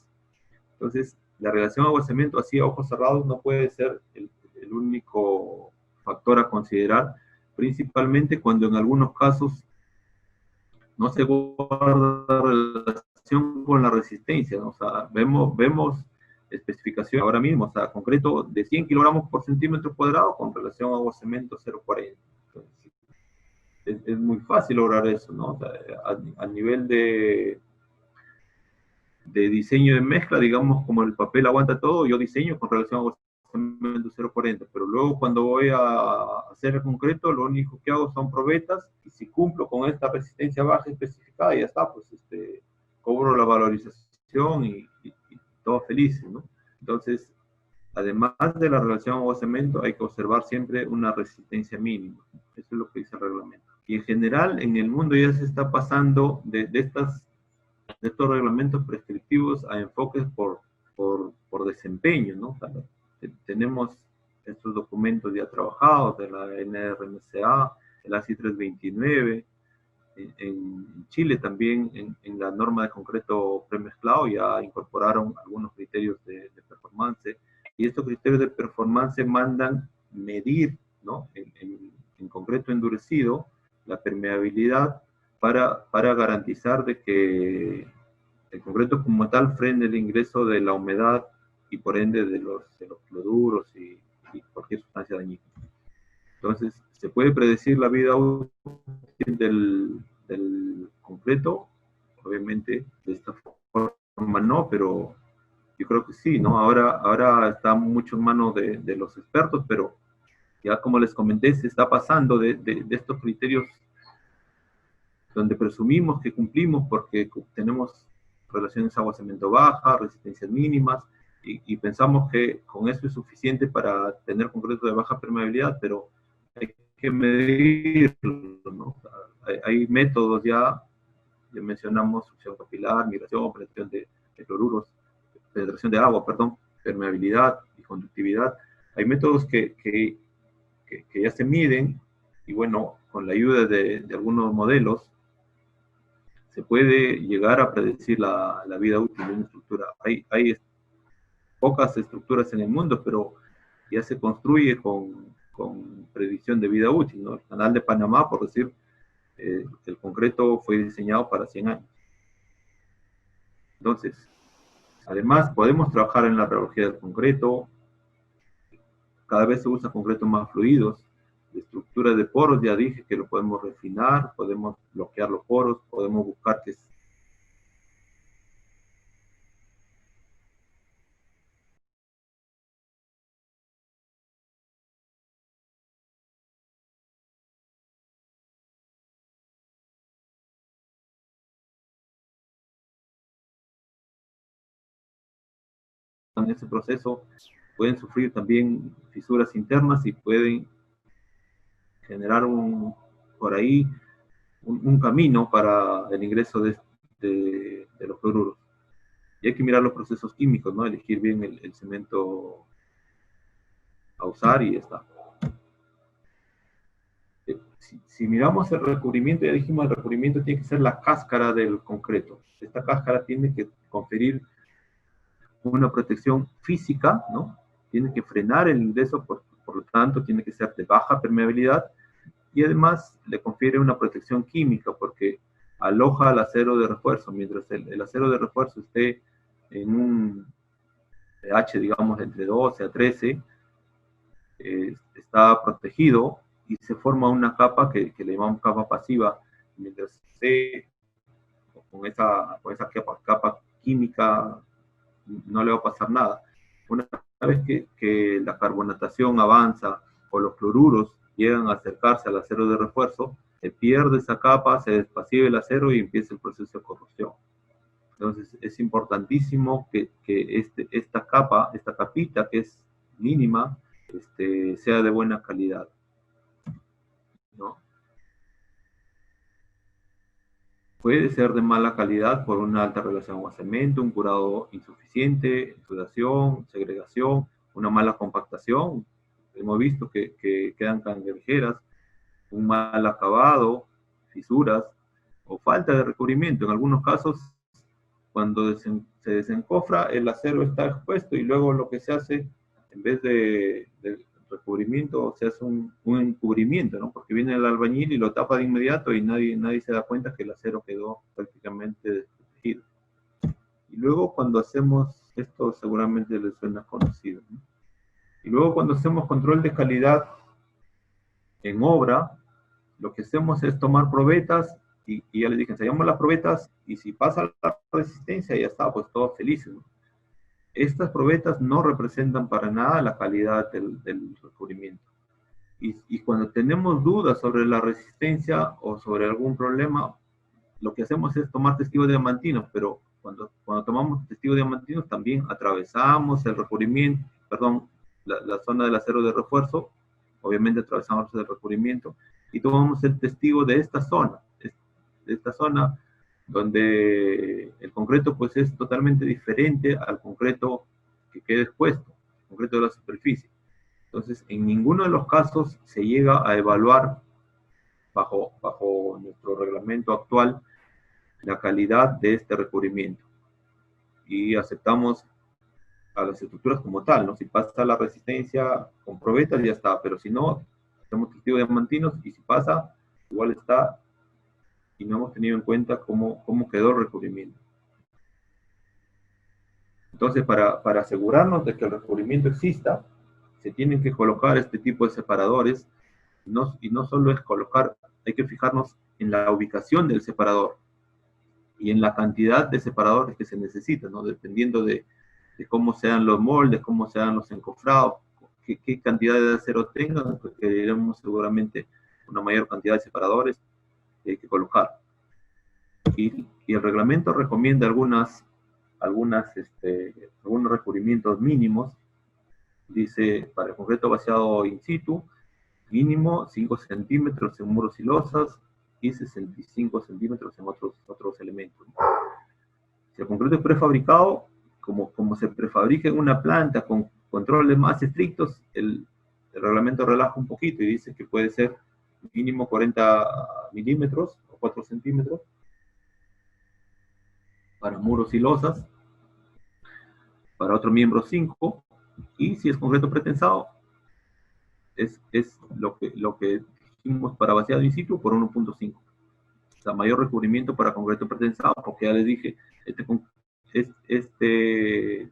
Entonces, la relación agua-cemento, así a ojos cerrados, no puede ser el único factor a considerar, principalmente cuando en algunos casos no se guarda relación con la resistencia, ¿no? O sea, vemos especificación ahora mismo, o sea, concreto de 100 kilogramos por centímetro cuadrado con relación agua-cemento 0,40. Es muy fácil lograr eso, ¿no? O sea, a nivel de diseño de mezcla, digamos, como el papel aguanta todo, yo diseño con relación agua-cemento 0,40, pero luego cuando voy a hacer el concreto, lo único que hago son probetas, y si cumplo con esta resistencia baja especificada, ya está, pues cobro la valorización y todos felices, ¿no? Entonces, además de la relación agua-cemento, hay que observar siempre una resistencia mínima. Eso es lo que dice el reglamento. Y en general, en el mundo ya se está pasando de estos reglamentos prescriptivos a enfoques por desempeño, ¿no? O sea, tenemos estos documentos ya trabajados de la NRMCA, el ASI 329, en Chile también, en la norma de concreto premezclado, ya incorporaron algunos criterios de performance, y estos criterios de performance mandan medir, ¿no? En concreto endurecido, la permeabilidad para garantizar de que el concreto como tal frene el ingreso de la humedad y por ende de los cloruros y cualquier sustancia dañina. Entonces, ¿se puede predecir la vida útil del concreto? Obviamente, de esta forma no, pero yo creo que sí, ¿no? Ahora está mucho en manos de los expertos, pero ya como les comenté, se está pasando de estos criterios donde presumimos que cumplimos porque tenemos relaciones agua-cemento baja, resistencias mínimas, y pensamos que con eso es suficiente para tener concreto de baja permeabilidad, pero hay que medirlo, ¿no? Hay métodos ya mencionamos succión capilar, migración, penetración de cloruros, penetración de agua, perdón, permeabilidad y conductividad. Hay métodos que ya se miden, y bueno, con la ayuda de algunos modelos, se puede llegar a predecir la vida útil de una estructura. Hay pocas estructuras en el mundo, pero ya se construye con predicción de vida útil, ¿no? El Canal de Panamá, por decir, el concreto fue diseñado para 100 años. Entonces, además, podemos trabajar en la radiología del concreto. Cada vez se usa concreto más fluidos. De estructura de poros, ya dije que lo podemos refinar, podemos bloquear los poros, podemos buscar que en ese proceso pueden sufrir también fisuras internas y pueden generar por ahí un camino para el ingreso de los cloruros. Y hay que mirar los procesos químicos, ¿no? Elegir bien el cemento a usar y ya está. Si miramos el recubrimiento, ya dijimos, el recubrimiento tiene que ser la cáscara del concreto. Esta cáscara tiene que conferir una protección física, ¿no? Tiene que frenar el ingreso, por lo tanto, tiene que ser de baja permeabilidad, y además le confiere una protección química, porque aloja al acero de refuerzo. Mientras el acero de refuerzo esté en un pH, digamos, entre 12 a 13, está protegido y se forma una capa que le llamamos capa pasiva. Mientras esté con esa capa química, no le va a pasar nada. Una vez que la carbonatación avanza o los cloruros llegan a acercarse al acero de refuerzo, se pierde esa capa, se despasiva el acero y empieza el proceso de corrosión. Entonces es importantísimo que esta capita que es mínima, sea de buena calidad, ¿no? Puede ser de mala calidad por una alta relación agua-cemento, un curado insuficiente, exudación, segregación, una mala compactación. Hemos visto que quedan cangrejeras, un mal acabado, fisuras o falta de recubrimiento. En algunos casos, cuando se desencofra, el acero está expuesto y luego lo que se hace, en vez de recubrimiento, se hace un encubrimiento, ¿no? Porque viene el albañil y lo tapa de inmediato y nadie se da cuenta que el acero quedó prácticamente desprotegido. Y luego cuando hacemos, esto seguramente les suena conocido, ¿no? Y luego cuando hacemos control de calidad en obra, lo que hacemos es tomar probetas y ya les dije, ensayamos las probetas y si pasa la resistencia ya está, pues todos felices, ¿no? Estas probetas no representan para nada la calidad del recubrimiento. Y cuando tenemos dudas sobre la resistencia o sobre algún problema, lo que hacemos es tomar testigos diamantinos, pero cuando tomamos testigos diamantinos también atravesamos el recubrimiento, perdón, la zona del acero de refuerzo, obviamente atravesamos el recubrimiento, y tomamos el testigo de esta zona donde el concreto pues es totalmente diferente al concreto que queda expuesto, el concreto de la superficie. Entonces, en ninguno de los casos se llega a evaluar bajo nuestro reglamento actual la calidad de este recubrimiento. Y aceptamos a las estructuras como tal, ¿no? Si pasa la resistencia con probetas, ya está, pero si no, hacemos testigo de diamantinos y si pasa, igual está, y no hemos tenido en cuenta cómo quedó el recubrimiento. Entonces, para asegurarnos de que el recubrimiento exista, se tienen que colocar este tipo de separadores, y no solo es colocar, hay que fijarnos en la ubicación del separador y en la cantidad de separadores que se necesitan, ¿no? Dependiendo de cómo sean los moldes, cómo sean los encofrados, qué cantidad de acero tengan, pues queremos seguramente una mayor cantidad de separadores que hay que colocar. Y el reglamento recomienda algunos recubrimientos mínimos. Dice, para el concreto vaciado in situ, mínimo 5 centímetros en muros y losas y 65 centímetros en otros elementos. Si el concreto es prefabricado, como se prefabrica en una planta con controles más estrictos, el reglamento relaja un poquito y dice que puede ser mínimo 40 milímetros o 4 centímetros para muros y losas, para otro miembro 5, y si es concreto pretensado, es lo que dijimos para vaciado in situ por 1.5. O sea, mayor recubrimiento para concreto pretensado, porque ya les dije, este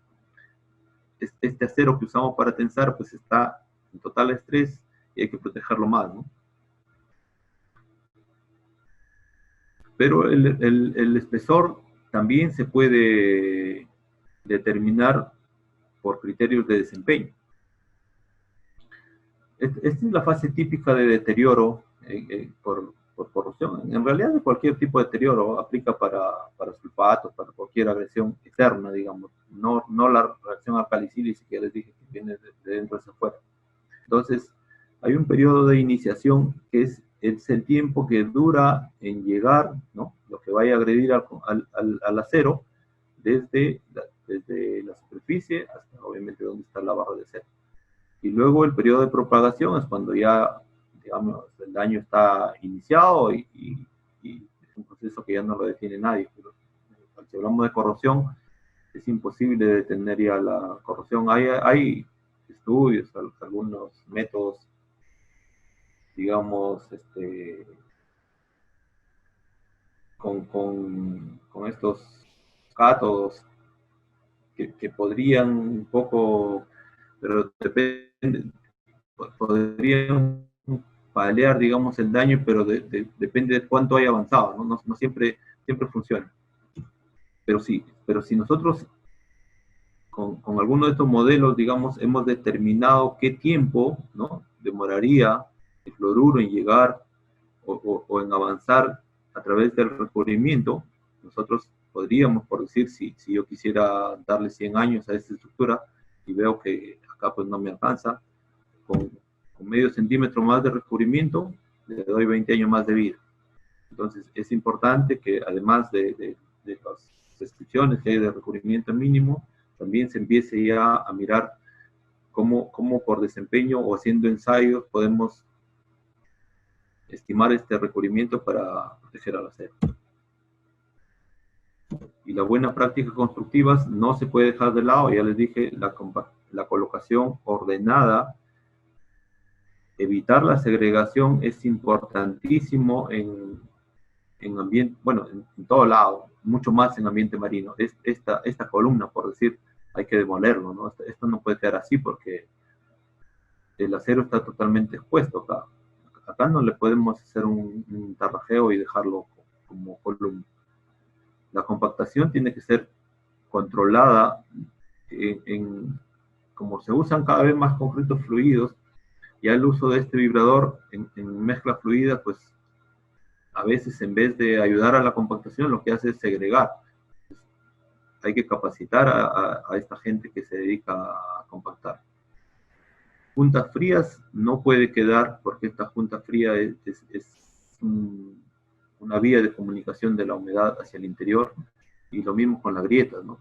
acero que usamos para tensar, pues está en total estrés y hay que protegerlo más, ¿no? Pero el espesor también se puede determinar por criterios de desempeño. Esta es la fase típica de deterioro por corrosión. En realidad, de cualquier tipo de deterioro aplica para sulfatos, para cualquier agresión externa, digamos. No la reacción alcalicílica que les dije que viene de dentro hacia afuera. Entonces, hay un periodo de iniciación que es el tiempo que dura en llegar, ¿no? Lo que vaya a agredir al acero desde la superficie hasta, obviamente, donde está la barra de acero. Y luego el periodo de propagación es cuando ya, digamos, el daño está iniciado y es un proceso que ya no lo detiene nadie. Pero si hablamos de corrosión, es imposible detener ya la corrosión. Hay estudios, algunos métodos, digamos, con estos cátodos que podrían un poco, pero depende, podrían paliar, digamos, el daño, pero depende de cuánto haya avanzado, ¿no? No siempre funciona. Pero si nosotros con alguno de estos modelos, digamos, hemos determinado qué tiempo, ¿no?, demoraría el fluoruro en llegar o en avanzar a través del recubrimiento, nosotros podríamos, por decir, si yo quisiera darle 100 años a esta estructura y veo que acá pues no me alcanza, con medio centímetro más de recubrimiento, le doy 20 años más de vida. Entonces, es importante que además de las restricciones que hay de recubrimiento mínimo, también se empiece ya a mirar cómo por desempeño o haciendo ensayos podemos estimar este recubrimiento para proteger al acero. Y las buenas prácticas constructivas no se puede dejar de lado, ya les dije, la colocación ordenada. Evitar la segregación es importantísimo en ambiente, bueno, en todo lado, mucho más en ambiente marino. Esta columna, por decir, hay que demolerlo, ¿no? Esto no puede quedar así porque el acero está totalmente expuesto acá. Acá no le podemos hacer un tarrajeo y dejarlo como columna. La compactación tiene que ser controlada como se usan cada vez más concretos fluidos, ya el uso de este vibrador en mezcla fluida, pues a veces en vez de ayudar a la compactación, lo que hace es segregar. Hay que capacitar a esta gente que se dedica a compactar. Juntas frías no puede quedar porque esta junta fría es una vía de comunicación de la humedad hacia el interior, y lo mismo con las grietas, ¿no?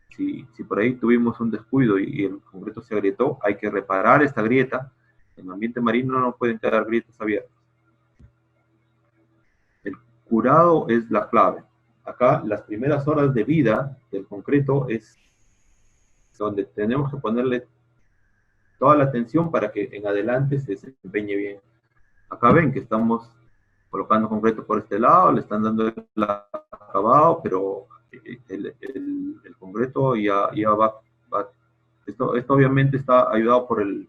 Si por ahí tuvimos un descuido y el concreto se agrietó, hay que reparar esta grieta. En el ambiente marino no pueden quedar grietas abiertas. El curado es la clave. Acá las primeras horas de vida del concreto es donde tenemos que ponerle toda la atención para que en adelante se desempeñe bien. Acá ven que estamos colocando concreto por este lado, le están dando el acabado, pero el concreto ya va. Esto obviamente está ayudado por el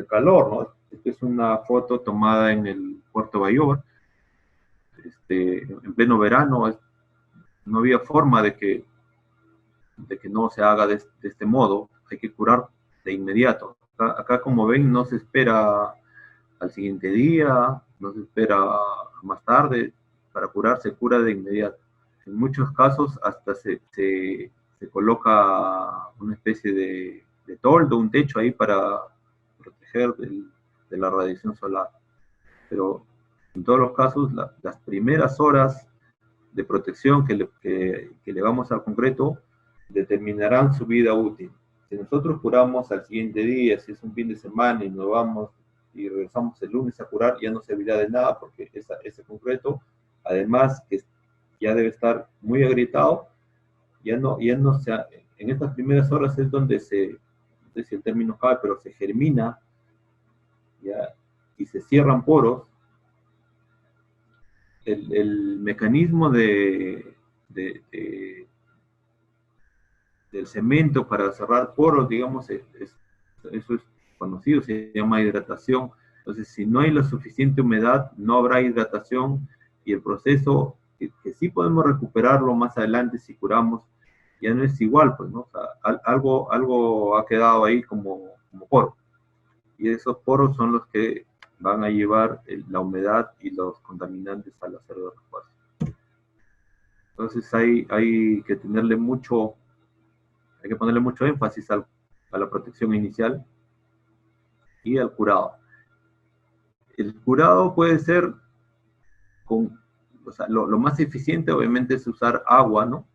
calor, ¿no? Esta es una foto tomada en el puerto Bayobar, en pleno verano. No había forma de que no se haga de este modo. Hay que curar de inmediato. Acá, como ven, no se espera al siguiente día, no se espera más tarde. Para curar se cura de inmediato. En muchos casos hasta se coloca una especie de toldo, un techo ahí para proteger de la radiación solar. Pero en todos los casos, las primeras horas de protección que le vamos al concreto determinarán su vida útil. Si nosotros curamos al siguiente día, si es un fin de semana y nos vamos y regresamos el lunes a curar, ya no servirá de nada porque ese concreto, además que ya debe estar muy agrietado, ya no en estas primeras horas es donde no sé si el término cabe, pero se germina ya, y se cierran poros. El mecanismo de del cemento para cerrar poros, digamos, eso es conocido, se llama hidratación. Entonces, si no hay la suficiente humedad, no habrá hidratación y el proceso, que sí podemos recuperarlo más adelante si curamos, ya no es igual, pues, ¿no? O sea, algo ha quedado ahí como poro. Y esos poros son los que van a llevar la humedad y los contaminantes al acero de refuerzo. Entonces hay que ponerle mucho énfasis a la protección inicial y al curado. El curado puede ser o sea, lo más eficiente obviamente es usar agua, ¿no?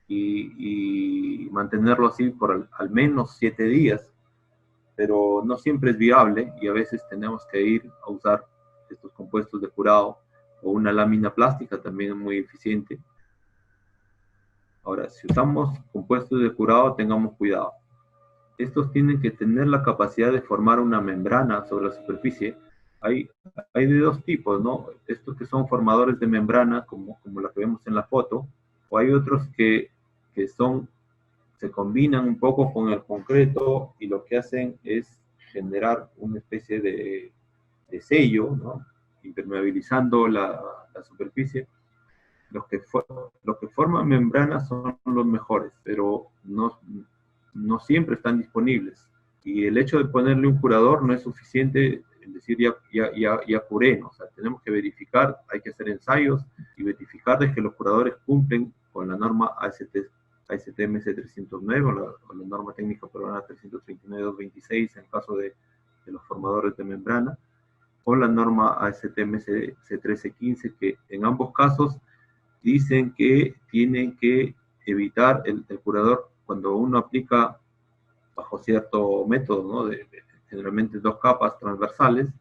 Y mantenerlo así por al menos 7 días, pero no siempre es viable y a veces tenemos que ir a usar estos compuestos de curado o una lámina plástica también es muy eficiente. Ahora, si usamos compuestos de curado, tengamos cuidado. Estos tienen que tener la capacidad de formar una membrana sobre la superficie. Hay de dos tipos, ¿no? Estos que son formadores de membrana, como la que vemos en la foto, o hay otros que se combinan un poco con el concreto y lo que hacen es generar una especie de sello, ¿no? Impermeabilizando la superficie. Los que forman membranas son los mejores, pero no siempre están disponibles. Y el hecho de ponerle un curador no es suficiente, es decir, ya curé, ¿no? O sea, tenemos que verificar, hay que hacer ensayos y verificar de que los curadores cumplen con la norma ASTM C309 o la norma técnica peruana 339-226 en caso de los formadores de membrana, o la norma ASTM C1315, que en ambos casos dicen que tienen que evitar el curador cuando uno aplica bajo cierto método, ¿no? Generalmente 2 capas transversales,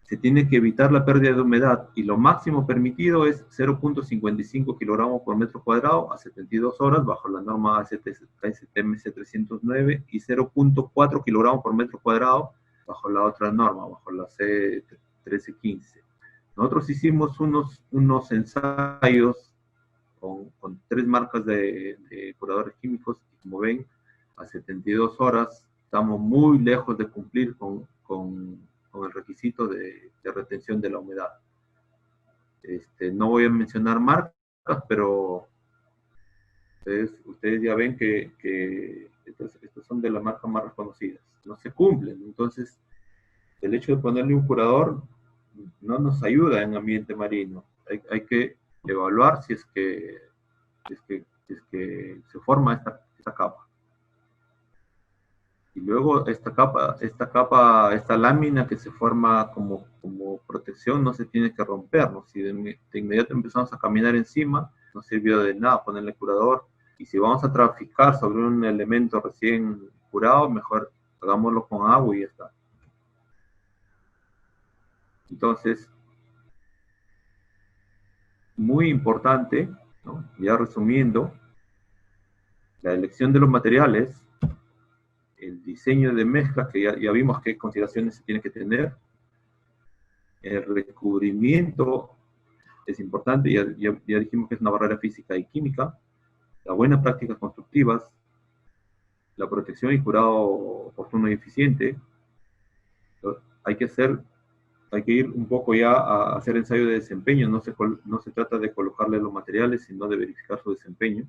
se tiene que evitar la pérdida de humedad y lo máximo permitido es 0.55 kilogramos por metro cuadrado a 72 horas bajo la norma ASTM C309 y 0.4 kilogramos por metro cuadrado bajo la otra norma, bajo la C1315. Nosotros hicimos unos ensayos con 3 marcas de curadores químicos y como ven, a 72 horas estamos muy lejos de cumplir con el requisito de retención de la humedad. No voy a mencionar marcas, pero ustedes ya ven que estas son de las marcas más reconocidas. No se cumplen, entonces el hecho de ponerle un curador no nos ayuda en ambiente marino. Hay que evaluar si es que se forma esta capa. Y luego esta lámina que se forma como protección no se tiene que romper, ¿no? Si de inmediato empezamos a caminar encima, no sirvió de nada ponerle curador. Y si vamos a traficar sobre un elemento recién curado, mejor hagámoslo con agua y ya está. Entonces, muy importante, ¿no? Ya resumiendo, la elección de los materiales, el diseño de mezclas, que ya vimos qué consideraciones se tiene que tener, el recubrimiento es importante, ya dijimos que es una barrera física y química, las buenas prácticas constructivas, la protección y curado oportuno y eficiente. Hay que ir un poco ya a hacer ensayo de desempeño, no se trata de colocarle los materiales, sino de verificar su desempeño.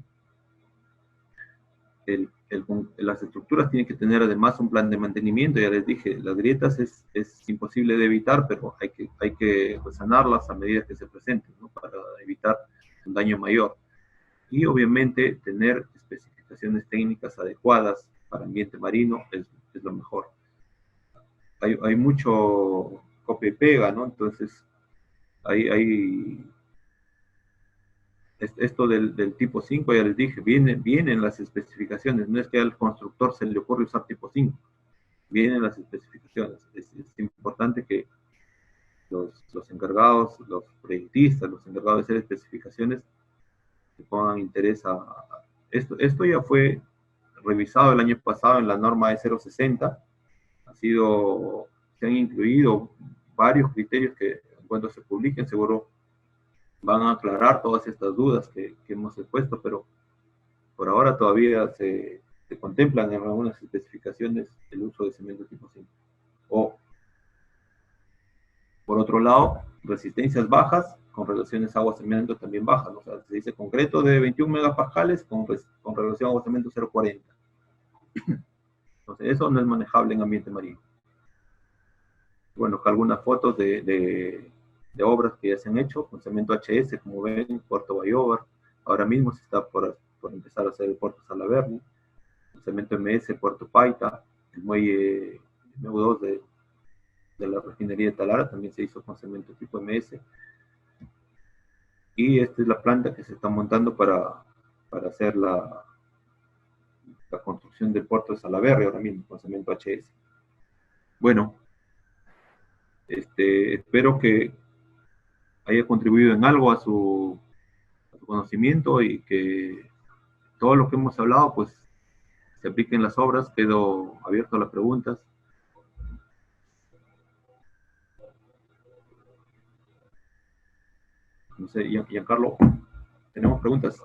Las estructuras tienen que tener además un plan de mantenimiento, ya les dije, las grietas es imposible de evitar, pero hay que sanarlas a medida que se presenten, ¿no? Para evitar un daño mayor. Y obviamente tener especificaciones técnicas adecuadas para ambiente marino es lo mejor. Hay mucho copia y pega, ¿no? Entonces, esto del tipo 5, ya les dije, vienen las especificaciones, no es que al constructor se le ocurre usar tipo 5, vienen las especificaciones. Es importante que los encargados, los proyectistas, los encargados de hacer especificaciones, se pongan interés a esto. Esto ya fue revisado el año pasado en la norma E060, se han incluido varios criterios que cuando se publiquen seguro van a aclarar todas estas dudas que hemos expuesto, pero por ahora todavía se contemplan en algunas especificaciones el uso de cemento tipo 5. O, por otro lado, resistencias bajas con relaciones agua-cemento también bajas, ¿no? O sea, se dice concreto de 21 megapascales con relación agua-cemento 0,40. Entonces, eso no es manejable en ambiente marino. Bueno, acá algunas fotos de obras que ya se han hecho con cemento HS, como ven, Puerto Bayóvar. Ahora mismo se está por empezar a hacer el Puerto Salaberry, el cemento MS, Puerto Paita, el muelle MU2 de la refinería de Talara también se hizo con cemento tipo MS. Y esta es la planta que se está montando para hacer la construcción del puerto de Salaberry ahora mismo, con cemento HS. Bueno, espero que haya contribuido en algo a su conocimiento y que todo lo que hemos hablado pues se aplique en las obras. Quedo abierto a las preguntas. No sé, Giancarlo, ¿tenemos preguntas?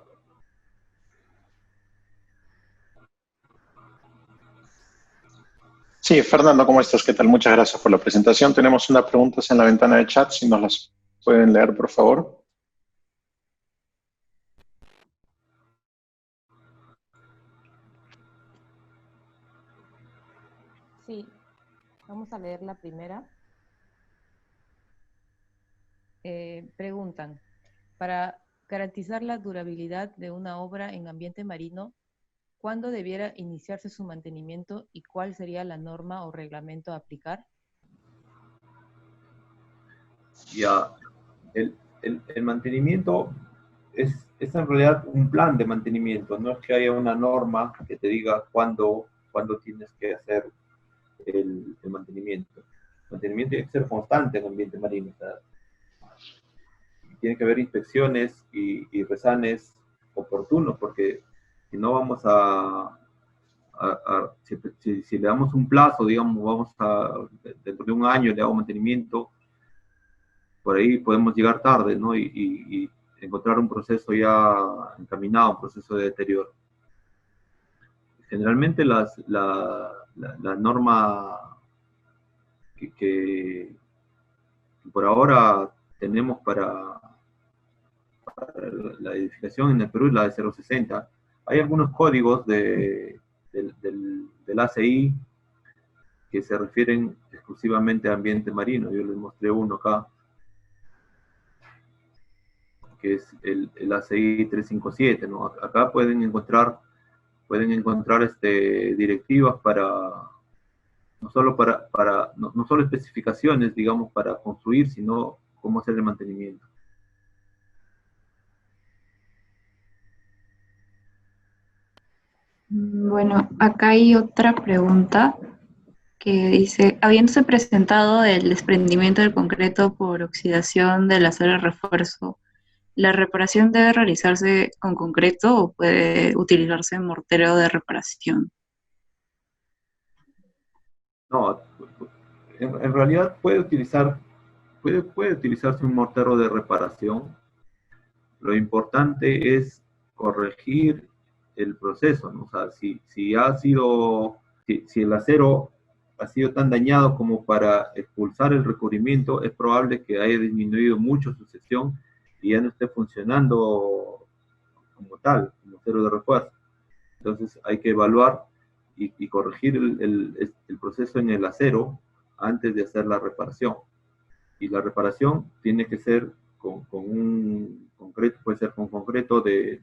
Sí, Fernando, ¿cómo estás? ¿Qué tal? Muchas gracias por la presentación. Tenemos unas preguntas en la ventana de chat, si nos las pueden leer, por favor. Sí, vamos a leer la primera. Preguntan, para garantizar la durabilidad de una obra en ambiente marino, ¿cuándo debiera iniciarse su mantenimiento y cuál sería la norma o reglamento a aplicar? Ya, el mantenimiento es en realidad un plan de mantenimiento, no es que haya una norma que te diga cuándo tienes que hacer el mantenimiento. El mantenimiento tiene que ser constante en el ambiente marino. O sea, tiene que haber inspecciones y resanes oportunos, porque si no vamos si le damos un plazo, digamos, dentro de un año le hago mantenimiento, por ahí podemos llegar tarde, ¿no? Y encontrar un proceso ya encaminado, un proceso de deterioro. Generalmente la norma que por ahora tenemos para la edificación en el Perú es la de 060. Hay algunos códigos del ACI que se refieren exclusivamente a ambiente marino. Yo les mostré uno acá, que es el ACI 357, ¿no? Acá pueden encontrar directivas no solo especificaciones, digamos, para construir, sino cómo hacer el mantenimiento. Bueno, acá hay otra pregunta que dice, habiéndose presentado el desprendimiento del concreto por oxidación del acero de refuerzo, ¿la reparación debe realizarse con concreto o puede utilizarse mortero de reparación? No, en realidad puede utilizarse un mortero de reparación. Lo importante es corregir el proceso, ¿no? O sea, si el acero ha sido tan dañado como para expulsar el recubrimiento, es probable que haya disminuido mucho su sección y ya no esté funcionando como tal, como acero de refuerzo. Entonces hay que evaluar y corregir el proceso en el acero antes de hacer la reparación. Y la reparación tiene que ser con un concreto, puede ser con concreto de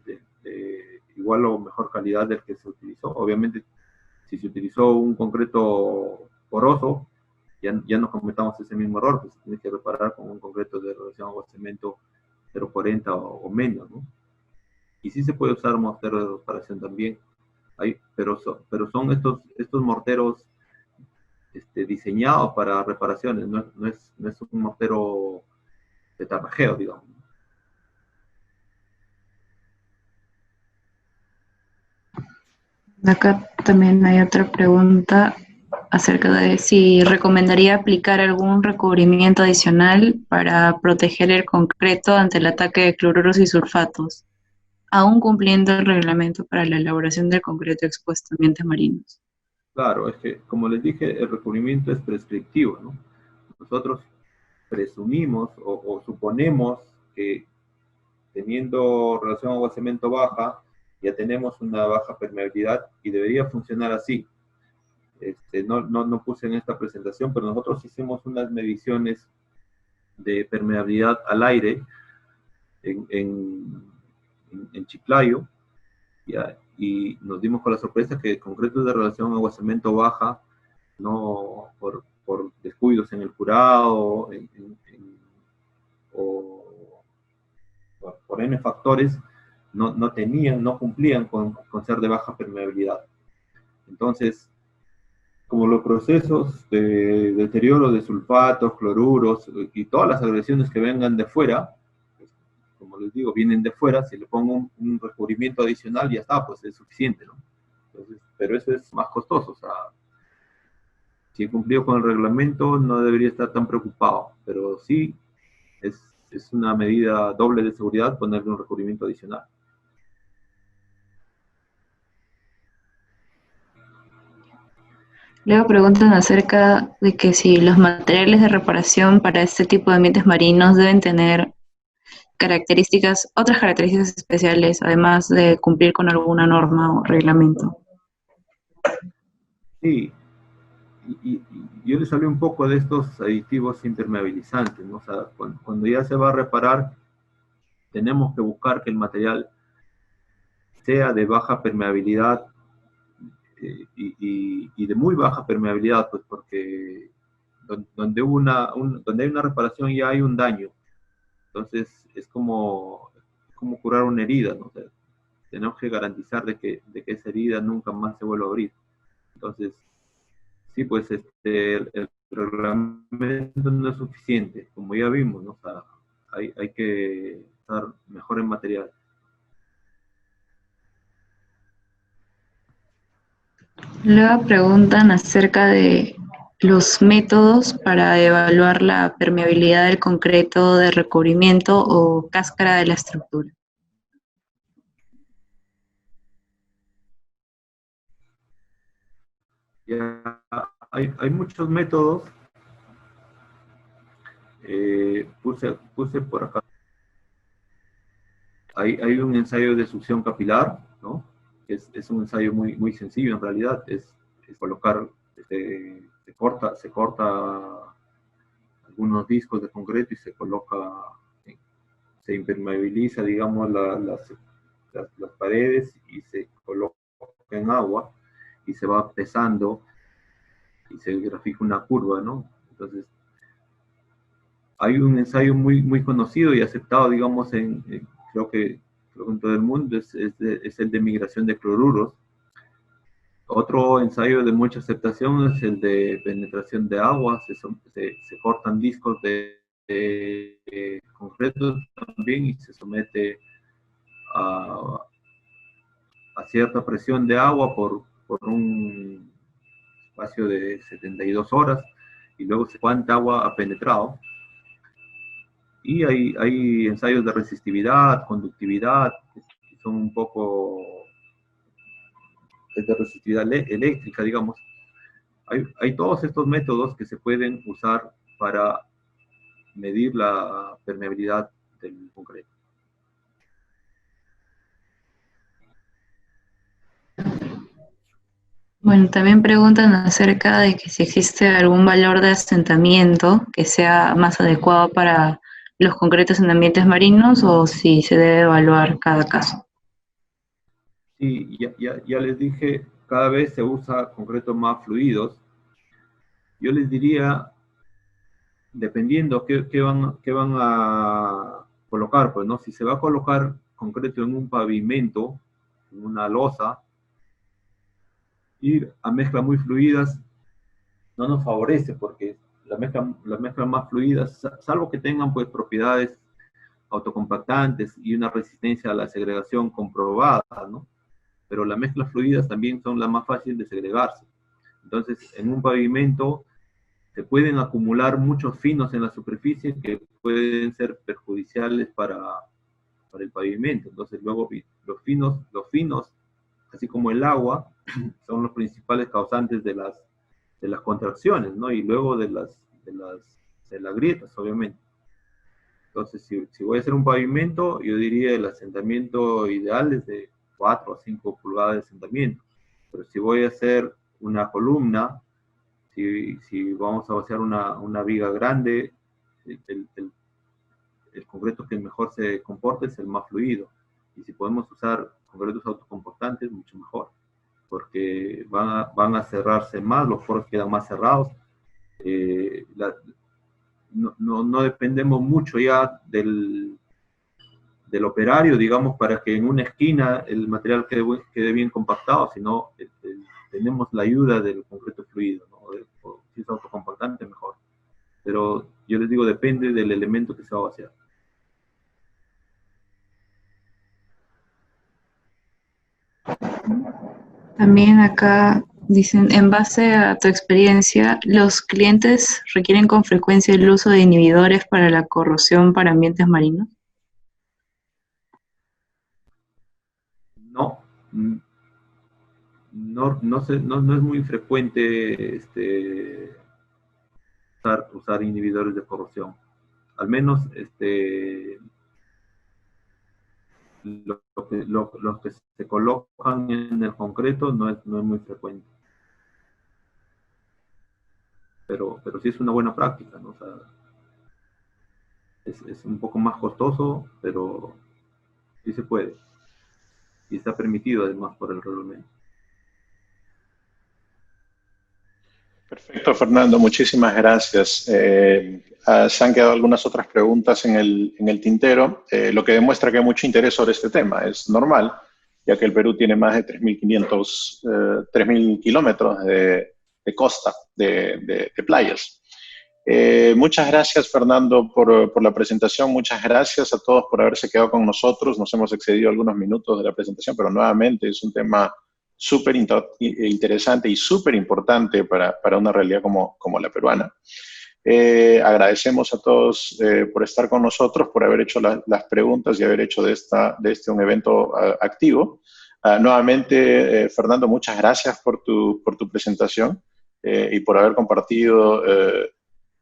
igual o mejor calidad del que se utilizó. Obviamente, si se utilizó un concreto poroso, ya no cometamos ese mismo error, pues se tiene que reparar con un concreto de relación agua-cemento 0,40 o menos, ¿no? Y sí se puede usar mortero de reparación también, pero son estos morteros diseñados para reparaciones, no es un mortero de tarrajeo, digamos. Acá también hay otra pregunta acerca de si recomendaría aplicar algún recubrimiento adicional para proteger el concreto ante el ataque de cloruros y sulfatos. aún cumpliendo el reglamento para la elaboración del concreto expuesto a ambientes marinos? Claro, es que, como les dije, el recubrimiento es prescriptivo, ¿no? Nosotros presumimos o suponemos que teniendo relación agua-cemento baja, ya tenemos una baja permeabilidad y debería funcionar así. No puse en esta presentación, pero nosotros hicimos unas mediciones de permeabilidad al aire en Chiclayo, ¿ya? Y nos dimos con la sorpresa que concretos de relación agua-cemento baja, no por descuidos en el curado o por N factores, no cumplían con ser de baja permeabilidad. Entonces, como los procesos de deterioro de sulfatos, cloruros y todas las agresiones que vengan de fuera, pues, como les digo, vienen de fuera, si le pongo un recubrimiento adicional ya está, pues es suficiente, ¿no? Entonces, pero eso es más costoso, o sea, si he cumplido con el reglamento no debería estar tan preocupado, pero sí es una medida doble de seguridad ponerle un recubrimiento adicional. Luego preguntan acerca de que si los materiales de reparación para este tipo de ambientes marinos deben tener otras características especiales, además de cumplir con alguna norma o reglamento. Sí, y yo les hablé un poco de estos aditivos impermeabilizantes, ¿no? O sea, cuando ya se va a reparar, tenemos que buscar que el material sea de baja permeabilidad y de muy baja permeabilidad, pues porque donde hay una reparación ya hay un daño. Entonces es como curar una herida, ¿no? O sea, tenemos que garantizar de que esa herida nunca más se vuelva a abrir. Entonces, sí, pues el reglamento no es suficiente, como ya vimos, ¿no? O sea, hay que estar mejor en material. Luego preguntan acerca de los métodos para evaluar la permeabilidad del concreto de recubrimiento o cáscara de la estructura. Ya hay muchos métodos. Puse por acá. Hay un ensayo de succión capilar, ¿no? Es un ensayo muy sencillo en realidad. Es colocar, se corta algunos discos de concreto y se coloca, se impermeabiliza, digamos, las paredes y se coloca en agua y se va pesando y se grafica una curva, ¿no? Entonces, hay un ensayo muy conocido y aceptado, digamos, creo que en todo el mundo, es el de migración de cloruros. Otro ensayo de mucha aceptación es el de penetración de agua, se cortan discos de concreto también y se somete a cierta presión de agua por un espacio de 72 horas y luego se cuánta agua ha penetrado. Y hay ensayos de resistividad, conductividad, que son un poco de resistividad eléctrica, digamos. Hay todos estos métodos que se pueden usar para medir la permeabilidad del concreto. Bueno, también preguntan acerca de que si existe algún valor de asentamiento que sea más adecuado para los concretos en ambientes marinos o si se debe evaluar cada caso. Sí, ya les dije, cada vez se usa concretos más fluidos. Yo les diría, dependiendo qué van a colocar, pues, ¿no? Si se va a colocar concreto en un pavimento, en una losa, ir a mezclas muy fluidas no nos favorece porque las mezclas más fluidas, salvo que tengan pues propiedades autocompactantes y una resistencia a la segregación comprobada, ¿no? Pero las mezclas fluidas también son las más fáciles de segregarse. Entonces, en un pavimento se pueden acumular muchos finos en la superficie que pueden ser perjudiciales para para el pavimento. Entonces luego los finos, así como el agua, son los principales causantes de las contracciones, ¿no? Y luego de las grietas, obviamente. Entonces, si voy a hacer un pavimento, yo diría el asentamiento ideal es de 4 a 5 pulgadas de asentamiento. Pero si voy a hacer una columna, si vamos a vaciar una viga grande, el concreto que mejor se comporta es el más fluido. Y si podemos usar concretos autocomportantes, mucho mejor, porque van a cerrarse más, los poros quedan más cerrados. No dependemos mucho ya del operario, digamos, para que en una esquina el material quede bien compactado, sino tenemos la ayuda del concreto fluido, ¿no? Si es autocomportante, mejor. Pero yo les digo, depende del elemento que se va a vaciar. También acá dicen, en base a tu experiencia, ¿los clientes requieren con frecuencia el uso de inhibidores para la corrosión para ambientes marinos? No, no es muy frecuente usar inhibidores de corrosión. Al menos los que se colocan en el concreto no es muy frecuente. Pero sí es una buena práctica, ¿no? O sea, es un poco más costoso, pero sí se puede. Y está permitido además por el reglamento. Perfecto, Fernando, muchísimas gracias. Se han quedado algunas otras preguntas en el tintero, lo que demuestra que hay mucho interés sobre este tema. Es normal, ya que el Perú tiene más de 3.000 kilómetros de costa, de playas. Muchas gracias, Fernando, por la presentación. Muchas gracias a todos por haberse quedado con nosotros. Nos hemos excedido algunos minutos de la presentación, pero nuevamente es un tema súper interesante y súper importante para una realidad como la peruana. Agradecemos a todos por estar con nosotros, por haber hecho las preguntas y haber hecho de este un evento activo. Nuevamente, Fernando, muchas gracias por tu presentación y por haber compartido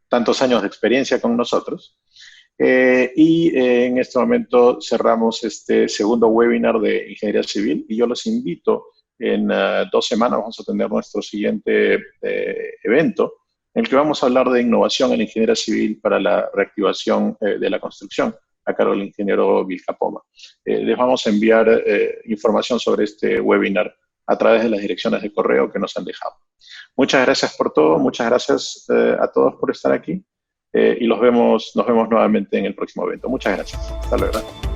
tantos años de experiencia con nosotros. En este momento cerramos este segundo webinar de Ingeniería Civil y yo los invito, en 2 semanas vamos a tener nuestro siguiente evento en el que vamos a hablar de innovación en la ingeniería civil para la reactivación de la construcción, a cargo del ingeniero Vilcapoma. Les vamos a enviar información sobre este webinar a través de las direcciones de correo que nos han dejado. Muchas gracias por todo, muchas gracias a todos por estar aquí y nos vemos nuevamente en el próximo evento. Muchas gracias. Hasta luego.